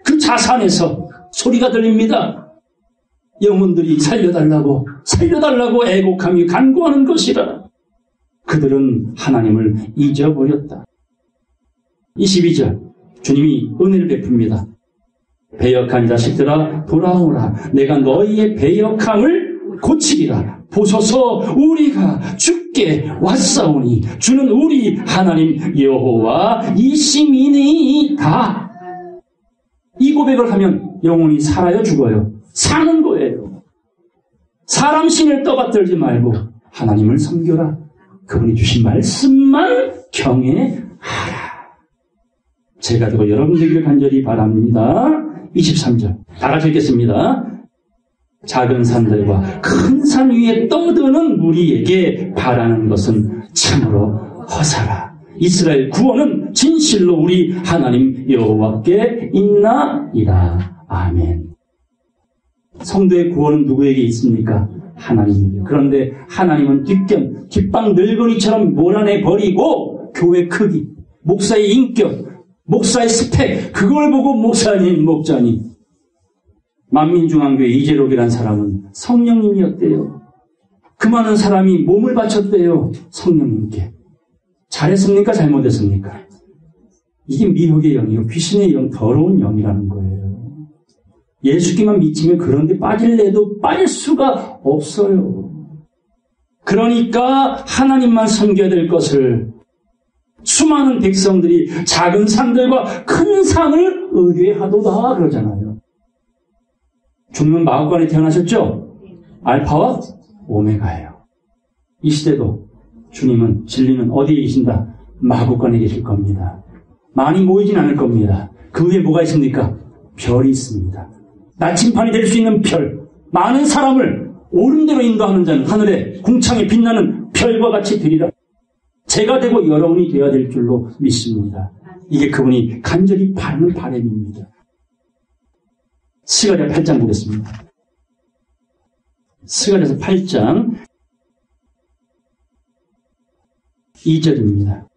그 자산에서 소리가 들립니다. 영혼들이 살려달라고 애곡하며 간구하는 것이라. 그들은 하나님을 잊어버렸다. 22절 주님이 은혜를 베풉니다. 배역한 자식들아 돌아오라. 내가 너희의 배역함을 고치리라. 보소서 우리가 주께 왔사오니 주는 우리 하나님 여호와 이심이니이다. 이 고백을 하면 영혼이 살아요, 죽어요? 사는 거예요. 사람 신을 떠받들지 말고 하나님을 섬겨라. 그분이 주신 말씀만 경외하라. 제가 되고 여러분 되기를 간절히 바랍니다. 23절 다 같이 읽겠습니다. 작은 산들과 큰 산 위에 떠드는 무리에게 바라는 것은 참으로 허사라. 이스라엘 구원은 진실로 우리 하나님 여호와께 있나이다. 아멘. 성도의 구원은 누구에게 있습니까? 하나님에게. 그런데 하나님은 뒷방 늙은이처럼 몰아내버리고 교회 크기, 목사의 인격, 목사의 스펙, 그걸 보고 목사님, 목자님. 만민중앙교회 이재록이라는 사람은 성령님이었대요. 그 많은 사람이 몸을 바쳤대요. 성령님께. 잘했습니까? 잘못했습니까? 이게 미혹의 영이요. 귀신의 영, 더러운 영이라는 거예요. 예수님만 믿으면 그런데 빠질래도 빠질 수가 없어요. 그러니까 하나님만 섬겨야 될 것을 수많은 백성들이 작은 산들과 큰 산을 의뢰하도다 그러잖아요. 주님은 마구간에 태어나셨죠? 알파와 오메가예요. 이 시대도 주님은 진리는 어디에 계신다? 마구간에 계실 겁니다. 많이 모이진 않을 겁니다. 그 위에 뭐가 있습니까? 별이 있습니다. 나침판이 될 수 있는 별, 많은 사람을 옳은 대로 인도하는 자는 하늘에 궁창에 빛나는 별과 같이 되리라. 제가 되고 여러분이 되어야 될 줄로 믿습니다. 이게 그분이 간절히 바라는 바람입니다. 스가랴 8장 보겠습니다. 스가랴서 8장 2절입니다.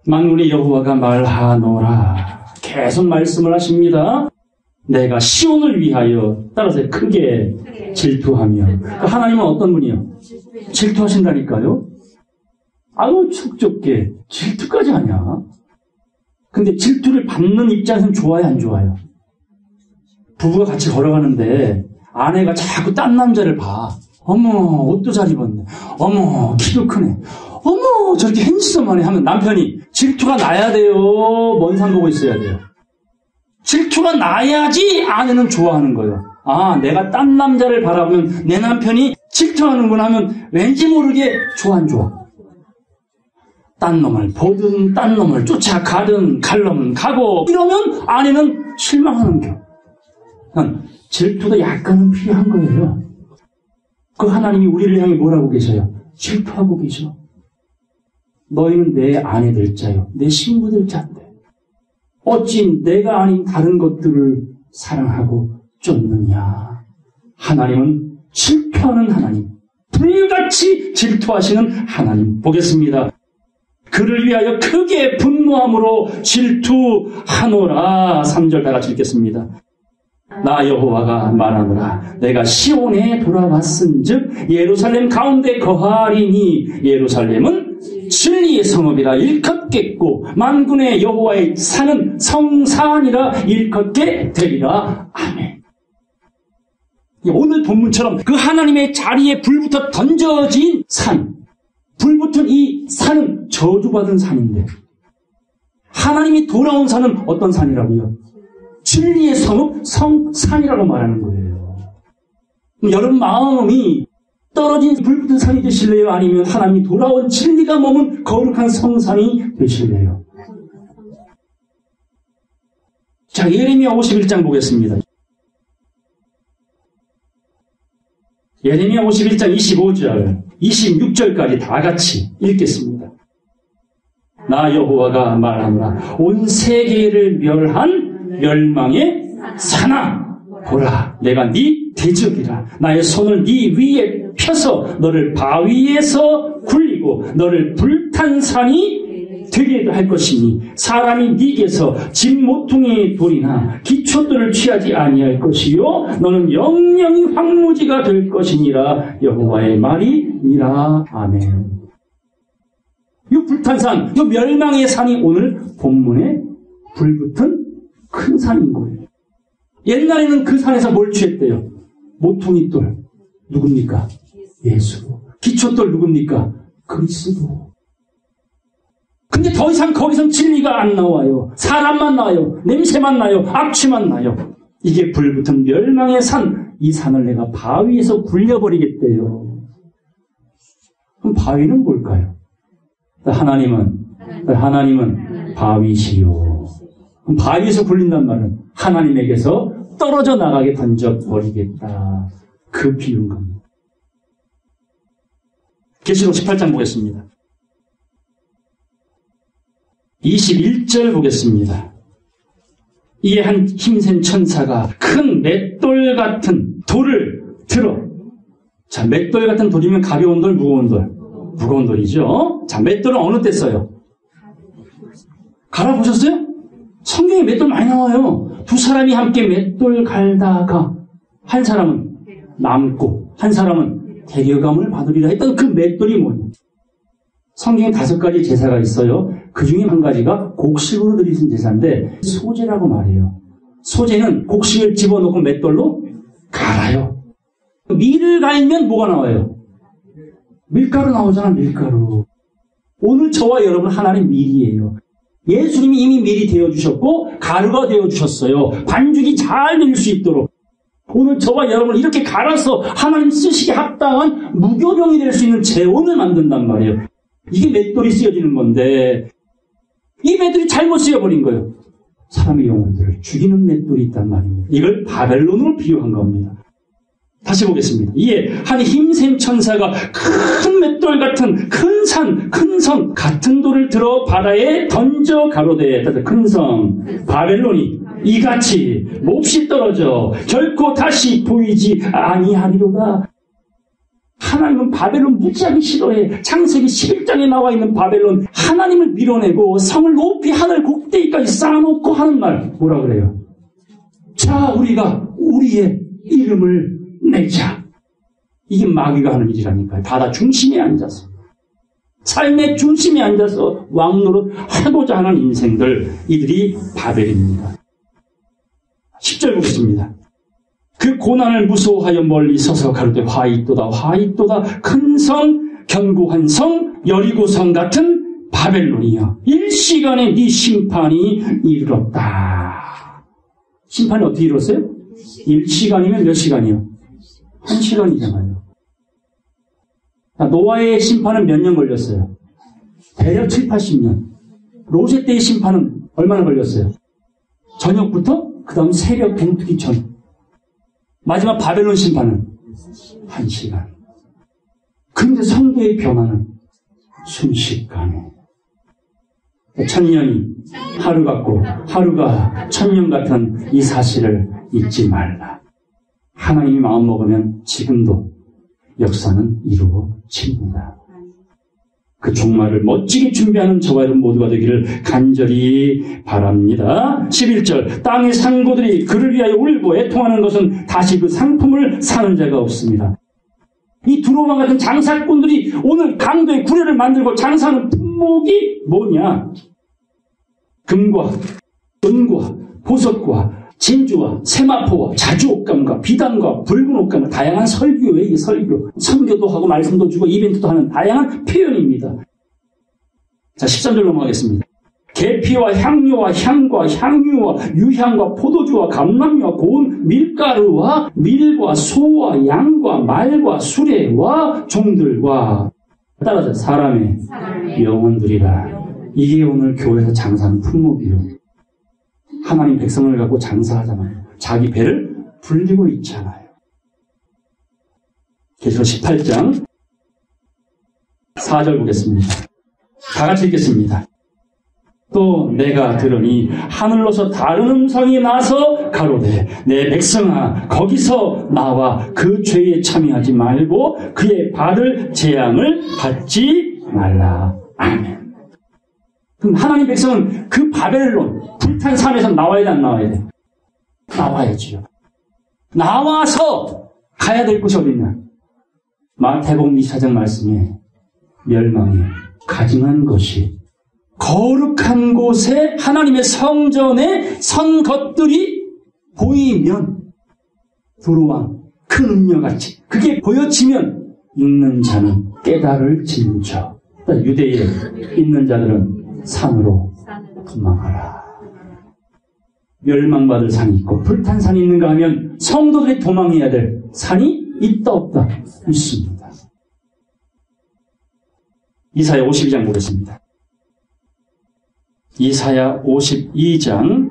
만군의 여호와가 말하노라. 계속 말씀을 하십니다. 내가 시온을 위하여 따라서 크게 질투하며. 하나님은 어떤 분이요? 질투하신다니까요. 아유 촉촉게 질투까지 하냐? 근데 질투를 받는 입장에서는 좋아요, 안 좋아요? 부부가 같이 걸어가는데 아내가 자꾸 딴 남자를 봐. 어머 옷도 잘 입었네. 어머 키도 크네. 어머 저렇게 핸섬하네 하면 남편이 질투가 나야 돼요? 먼 산 보고 있어야 돼요? 질투가 나야지 아내는 좋아하는 거예요. 아 내가 딴 남자를 바라보면 내 남편이 질투하는구나 하면 왠지 모르게 좋아 안 좋아? 딴 놈을 보든 딴 놈을 쫓아가든 갈 놈은 가고 이러면 아내는 실망하는 겨. 질투도 약간은 필요한 거예요. 그 하나님이 우리를 향해 뭐라고 계셔요? 질투하고 계셔. 너희는 내 아내들 자요. 내 신부들 자인데 어찌 내가 아닌 다른 것들을 사랑하고 쫓느냐. 하나님은 질투하는 하나님, 불같이 질투하시는 하나님 보겠습니다. 그를 위하여 크게 분노함으로 질투하노라. 3절 다 같이 읽겠습니다. 나 여호와가 말하노라. 내가 시온에 돌아왔은즉 예루살렘 가운데 거하리니 예루살렘은 진리의 성읍이라 일컫겠고 만군의 여호와의 산은 성산이라 일컫게 되리라. 아멘. 오늘 본문처럼 그 하나님의 자리에 불부터 던져진 산, 불붙은 이 산은 저주받은 산인데 하나님이 돌아온 산은 어떤 산이라고요? 진리의 성읍, 성산이라고 말하는 거예요. 여러분 마음이 떨어진 불붙은 산이 되실래요? 아니면 하나님이 돌아온 진리가 머문 거룩한 성산이 되실래요? 자, 예레미야 51장 보겠습니다. 예레미야 51장 25절, 26절까지 다 같이 읽겠습니다. 나 여호와가 말하노라. 온 세계를 멸한 멸망의 산아 보라 내가 네 대적이라. 나의 손을 네 위에 펴서 너를 바위에서 굴리고 너를 불탄 산이 되게 할 것이니 사람이 네게서 집 모퉁이 돌이나 기초돌을 취하지 아니할 것이요 너는 영영이 황무지가 될 것이니라. 여호와의 말이니라. 아멘. 이 불탄 산, 이 멸망의 산이 오늘 본문에 불붙은 큰 산인 거예요. 옛날에는 그 산에서 뭘 취했대요? 모퉁이돌 누굽니까? 예수. 기초돌 누굽니까? 그리스도. 근데 더 이상 거기선 진리가 안 나와요. 사람만 나와요. 냄새만 나요. 악취만 나요. 이게 불붙은 멸망의 산, 이 산을 내가 바위에서 굴려버리겠대요. 그럼 바위는 뭘까요? 하나님은 바위시요. 그럼 바위에서 굴린단 말은 하나님에게서 떨어져 나가게 던져버리겠다. 그 비유인 겁니다. 계시록 18장 보겠습니다. 21절 보겠습니다. 이에 한 힘센 천사가 큰 맷돌 같은 돌을 들어. 자, 맷돌 같은 돌이면 가벼운 돌, 무거운 돌? 무거운 돌이죠. 자, 맷돌은 어느 때 써요? 갈아보셨어요? 성경에 맷돌 많이 나와요. 두 사람이 함께 맷돌 갈다가 한 사람은 남고 한 사람은 대려감을 받으리라 했던 그 맷돌이 뭐냐? 성경에 5가지 제사가 있어요. 그 중에 한 가지가 곡식으로 드리신 제사인데 소제라고 말해요. 소제는 곡식을 집어넣고 맷돌로 갈아요. 밀을 갈면 뭐가 나와요? 밀가루 나오잖아, 밀가루. 오늘 저와 여러분 하나님 밀이에요. 예수님이 이미 밀이 되어주셨고 가루가 되어주셨어요. 반죽이 잘 될 수 있도록. 오늘 저와 여러분을 이렇게 갈아서 하나님 쓰시기에 합당한 무교병이 될 수 있는 재원을 만든단 말이에요. 이게 맷돌이 쓰여지는 건데 이 맷돌이 잘못 쓰여버린 거예요. 사람의 영혼들을 죽이는 맷돌이 있단 말입니다. 이걸 바벨론으로 비유한 겁니다. 다시 보겠습니다. 이에 한 힘센 천사가 큰 맷돌 같은 큰 산, 큰 성 같은 돌을 들어 바다에 던져 가로되, 큰 성 바벨론이 이같이 몹시 떨어져 결코 다시 보이지 아니하리로다. 하나님은 바벨론 무지하게 싫어해. 창세기 11장에 나와 있는 바벨론, 하나님을 밀어내고 성을 높이 하늘 꼭대기까지 쌓아놓고 하는 말 뭐라 그래요? 자, 우리가 우리의 이름을 내자. 이게 마귀가 하는 일이라니까요. 바다 중심에 앉아서, 삶의 중심에 앉아서 왕노릇 하고자 하는 인생들, 이들이 바벨입니다. 10절 보겠습니다. 그 고난을 무서워하여 멀리 서서 가로되 화이또다 화이또다 큰 성 견고한 성 여리고성 같은 바벨론이여 일시간에 네 심판이 이르렀다. 심판이 어떻게 이뤘어요? 1시간이면 몇 시간이요? 1시간이잖아요. 노아의 심판은 몇 년 걸렸어요? 대략 7, 80년. 로세 때의 심판은 얼마나 걸렸어요? 저녁부터 그 다음 새벽 동트기 전. 마지막 바벨론 심판은 1시간. 그런데 성도의 변화는 순식간에. 1000년이 하루 같고 하루가 1000년 같은 이 사실을 잊지 말라. 하나님이 마음먹으면 지금도 역사는 이루어집니다. 그 종말을 멋지게 준비하는 저와 여러분 모두가 되기를 간절히 바랍니다. 11절 땅의 상고들이 그를 위하여 울고 애통하는 것은 다시 그 상품을 사는 자가 없습니다. 이 두로만 같은 장사꾼들이 오늘 강도의 구례를 만들고 장사하는 품목이 뭐냐? 금과 은과 보석과 진주와 세마포와 자주옷감과 비단과 붉은 옷감과 다양한 설교에 이 설교, 선교도 하고 말씀도 주고 이벤트도 하는 다양한 표현입니다. 자, 13절 넘어가겠습니다. 계피와 향료와 향과 향유와 유향과 포도주와 감람유와 고운 밀가루와 밀과 소와 양과 말과 수레와 종들과 따라서 사람의 영혼들이라. 이게 오늘 교회에서 장사하는 품목이요. 하나님 백성을 갖고 장사하잖아요. 자기 배를 불리고 있잖아요. 계시록 18장 4절 보겠습니다. 다 같이 읽겠습니다. 또 내가 들으니 하늘로서 다른 음성이 나서 가로되 내 백성아 거기서 나와 그 죄에 참여하지 말고 그의 받을 재앙을 받지 말라. 아멘. 그럼 하나님 백성은 그 바벨론 불탄 산에서 나와야 돼, 안 나와야 돼? 나와야지요. 나와서 가야 될 곳이 어딨냐? 마태복음 24장 말씀에 멸망에 가증한 것이 거룩한 곳에 하나님의 성전에 선 것들이 보이면 두루왕 큰 음녀같이 그게 보여지면 읽는 자는 깨달을 진저. 유대에 있는 자들은 산으로 도망하라. 멸망받을 산이 있고 불탄 산이 있는가 하면 성도들이 도망해야 될 산이 있다 없다? 있습니다. 이사야 52장 보겠습니다. 이사야 52장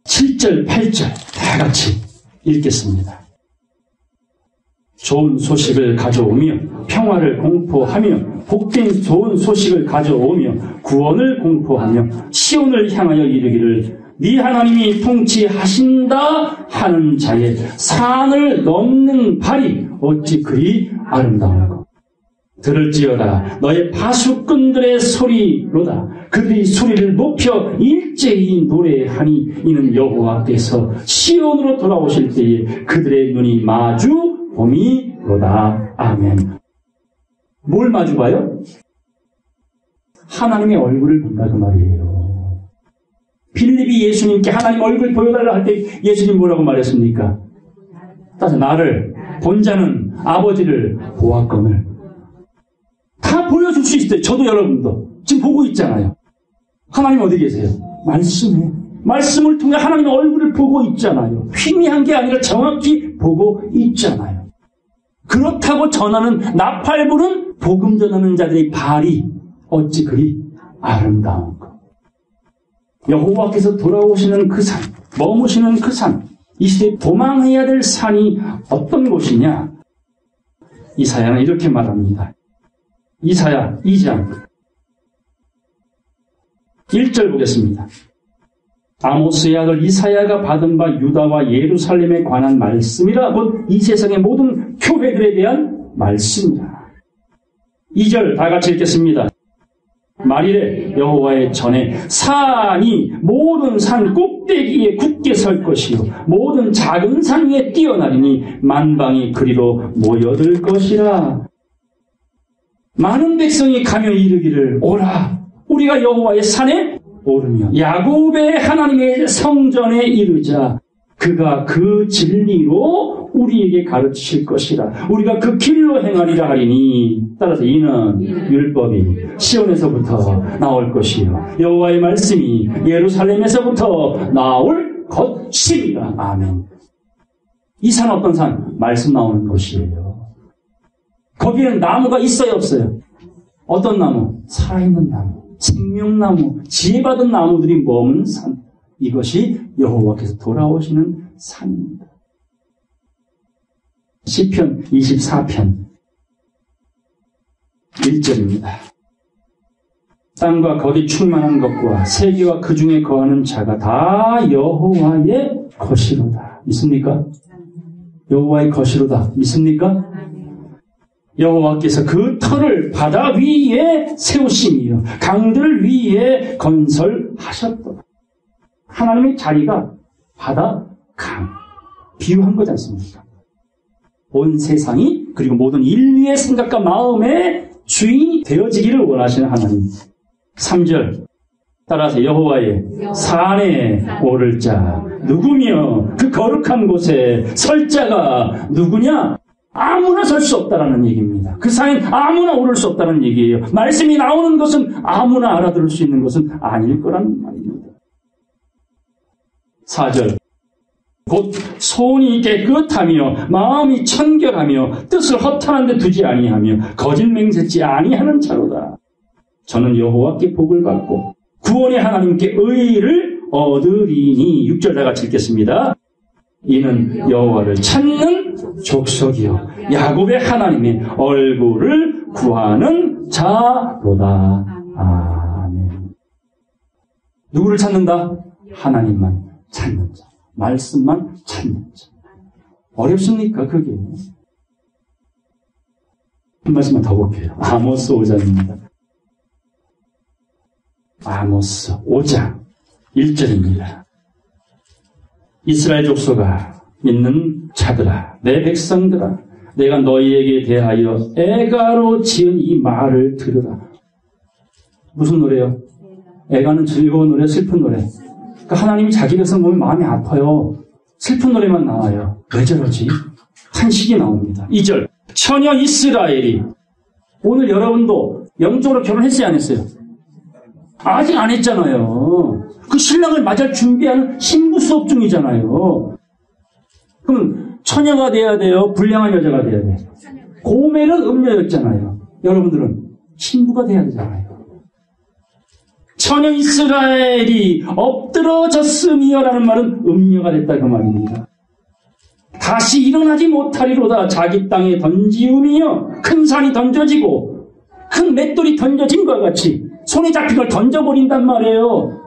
7절, 8절 다 같이 읽겠습니다. 좋은 소식을 가져오며 평화를 공포하며 복된 좋은 소식을 가져오며 구원을 공포하며 시온을 향하여 이르기를 네 하나님이 통치하신다 하는 자의 산을 넘는 발이 어찌 그리 아름다운가. 들을지어다 너의 바수꾼들의 소리로다. 그들이 소리를 높여 일제히 노래하니 이는 여호와께서 시온으로 돌아오실 때에 그들의 눈이 마주 봄이로다. 아멘. 뭘 마주 봐요? 하나님의 얼굴을 본다 그 말이에요. 빌립이 예수님께 하나님 얼굴 보여달라 할 때 예수님 뭐라고 말했습니까? 따라서 나를 본 자는 아버지를 보았거늘. 다 보여줄 수 있어요. 저도 여러분도 지금 보고 있잖아요. 하나님 어디 계세요? 말씀에. 말씀을 통해 하나님의 얼굴을 보고 있잖아요. 희미한 게 아니라 정확히 보고 있잖아요. 그렇다고 전하는 나팔 부는 복음 전하는 자들의 발이 어찌 그리 아름다운가. 여호와께서 돌아오시는 그 산, 머무시는 그 산, 이 시대에 도망해야 될 산이 어떤 곳이냐? 이사야는 이렇게 말합니다. 이사야 2장 1절 보겠습니다. 아모스의 아들 이사야가 받은 바 유다와 예루살렘에 관한 말씀이라 곧 이 세상의 모든 교회들에 대한 말씀이라. 2절 다 같이 읽겠습니다. 말이래 여호와의 전에 산이 모든 산 꼭대기에 굳게 설 것이요 모든 작은 산 위에 뛰어나리니 만방이 그리로 모여들 것이라. 많은 백성이 가며 이르기를 오라 우리가 여호와의 산에 오르며 야곱의 하나님의 성전에 이르자. 그가 그 진리로 우리에게 가르치실 것이라. 우리가 그 길로 행하리라 하리니. 따라서 이는 율법이 시온에서부터 나올 것이요 여호와의 말씀이 예루살렘에서부터 나올 것이라. 아멘. 이 산 어떤 산? 말씀 나오는 곳이에요. 거기에는 나무가 있어요 없어요? 어떤 나무? 살아있는 나무, 생명나무, 지혜받은 나무들이 머문 산. 이것이 여호와께서 돌아오시는 산입니다. 시편 24편 1절입니다. 땅과 거기 충만한 것과 세계와 그 중에 거하는 자가 다 여호와의 것이로다. 믿습니까? 여호와의 것이로다. 믿습니까? 여호와께서 그 터를 바다 위에 세우시며 강들 위에 건설하셨도다. 하나님의 자리가 바다, 강, 비유한 거지 않습니까? 온 세상이 그리고 모든 인류의 생각과 마음의 주인이 되어지기를 원하시는 하나님. 3절 따라서 여호와의 산에 오를 자 누구며 그 거룩한 곳에 설 자가 누구냐? 아무나 설 수 없다라는 얘기입니다. 그 산에 아무나 오를 수 없다는 얘기예요. 말씀이 나오는 것은 아무나 알아들을 수 있는 것은 아닐 거라는 말입니다. 4절 곧 손이 깨끗하며 마음이 청결하며 뜻을 허탄한 데 두지 아니하며 거짓 맹세치 아니하는 자로다. 저는 여호와께 복을 받고 구원의 하나님께 의를 얻으리니. 6절 다 같이 읽겠습니다. 이는 여호와를 찾는 족속이요 야곱의 하나님의 얼굴을 구하는 자로다. 아멘. 누구를 찾는다? 하나님만 찾는 자. 말씀만 찾는 자. 어렵습니까? 그게. 한 말씀만 더 볼게요. 아모스 5장입니다. 아모스 5장 1절입니다. 이스라엘 족속아, 믿는 자들아, 내 백성들아, 내가 너희에게 대하여 애가로 지은 이 말을 들으라. 무슨 노래요? 애가는 즐거운 노래, 슬픈 노래. 그러니까 하나님이 자기 백성 보면 마음이 아파요. 슬픈 노래만 나와요. 왜 저러지? 탄식이 나옵니다. 2절 처녀 이스라엘이, 오늘 여러분도 영적으로 결혼했어요, 안 했어요? 아직 안 했잖아요. 그 신랑을 맞을 준비하는 신부 수업 중이잖아요. 그럼 처녀가 돼야 돼요? 불량한 여자가 돼야 돼요? 고멜은 음녀였잖아요. 여러분들은 신부가 돼야 되잖아요. 처녀 이스라엘이 엎드러졌으며라는 말은 음녀가 됐다 그 말입니다. 다시 일어나지 못하리로다. 자기 땅에 던지우며 큰 산이 던져지고 큰 맷돌이 던져진 것과 같이 손에 잡힌 걸 던져버린단 말이에요.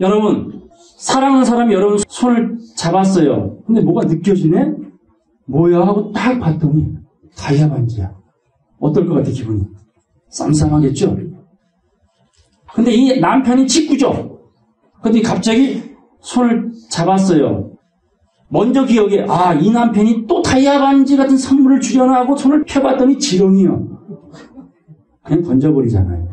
여러분, 사랑하는 사람이 여러분 손을 잡았어요. 근데 뭐가 느껴지네? 뭐야 하고 딱 봤더니 다이아 반지야. 어떨 것 같아 기분이? 쌈쌈하겠죠? 근데 이 남편이 직구죠. 근데 갑자기 손을 잡았어요. 먼저 기억에 이 남편이 또 다이아 반지 같은 선물을 주려나 하고 손을 펴봤더니 지렁이요. 그냥 던져버리잖아요.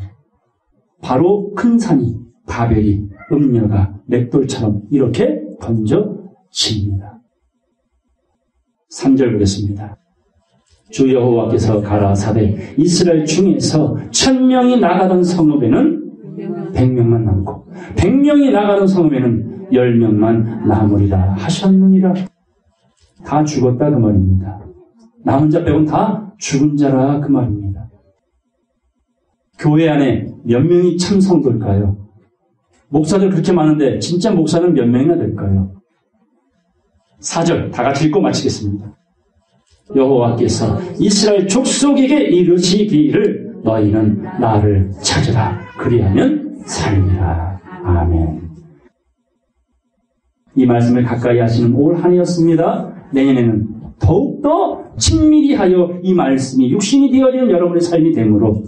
바로 큰 산이 바벨이 음녀가 맷돌처럼 이렇게 던져집니다. 3절 보겠습니다. 주 여호와께서 가라사대 이스라엘 중에서 1000명이 나가던 성읍에는 100명만 남고 100명이 나가던 성읍에는 10명만 남으리라 하셨느니라. 다 죽었다 그 말입니다. 남은 자 빼고는 다 죽은 자라 그 말입니다. 교회 안에 몇 명이 참 성도일까요? 목사들 그렇게 많은데 진짜 목사는 몇 명이나 될까요? 4절 다 같이 읽고 마치겠습니다. 여호와께서 이스라엘 족속에게 이르시기를 너희는 나를 찾으라. 그리하면 살리라. 아멘. 이 말씀을 가까이 하시는 올 한 해였습니다. 내년에는 더욱더 친밀히 하여 이 말씀이 육신이 되어지는 여러분의 삶이 되므로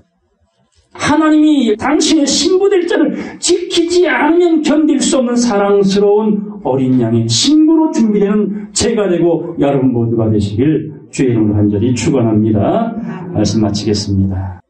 하나님이 당신의 신부될 자를 지키지 않으면 견딜 수 없는 사랑스러운 어린 양의 신부로 준비되는 제가 되고 여러분 모두가 되시길 주의 이름으로 간절히 축원합니다. 말씀 마치겠습니다.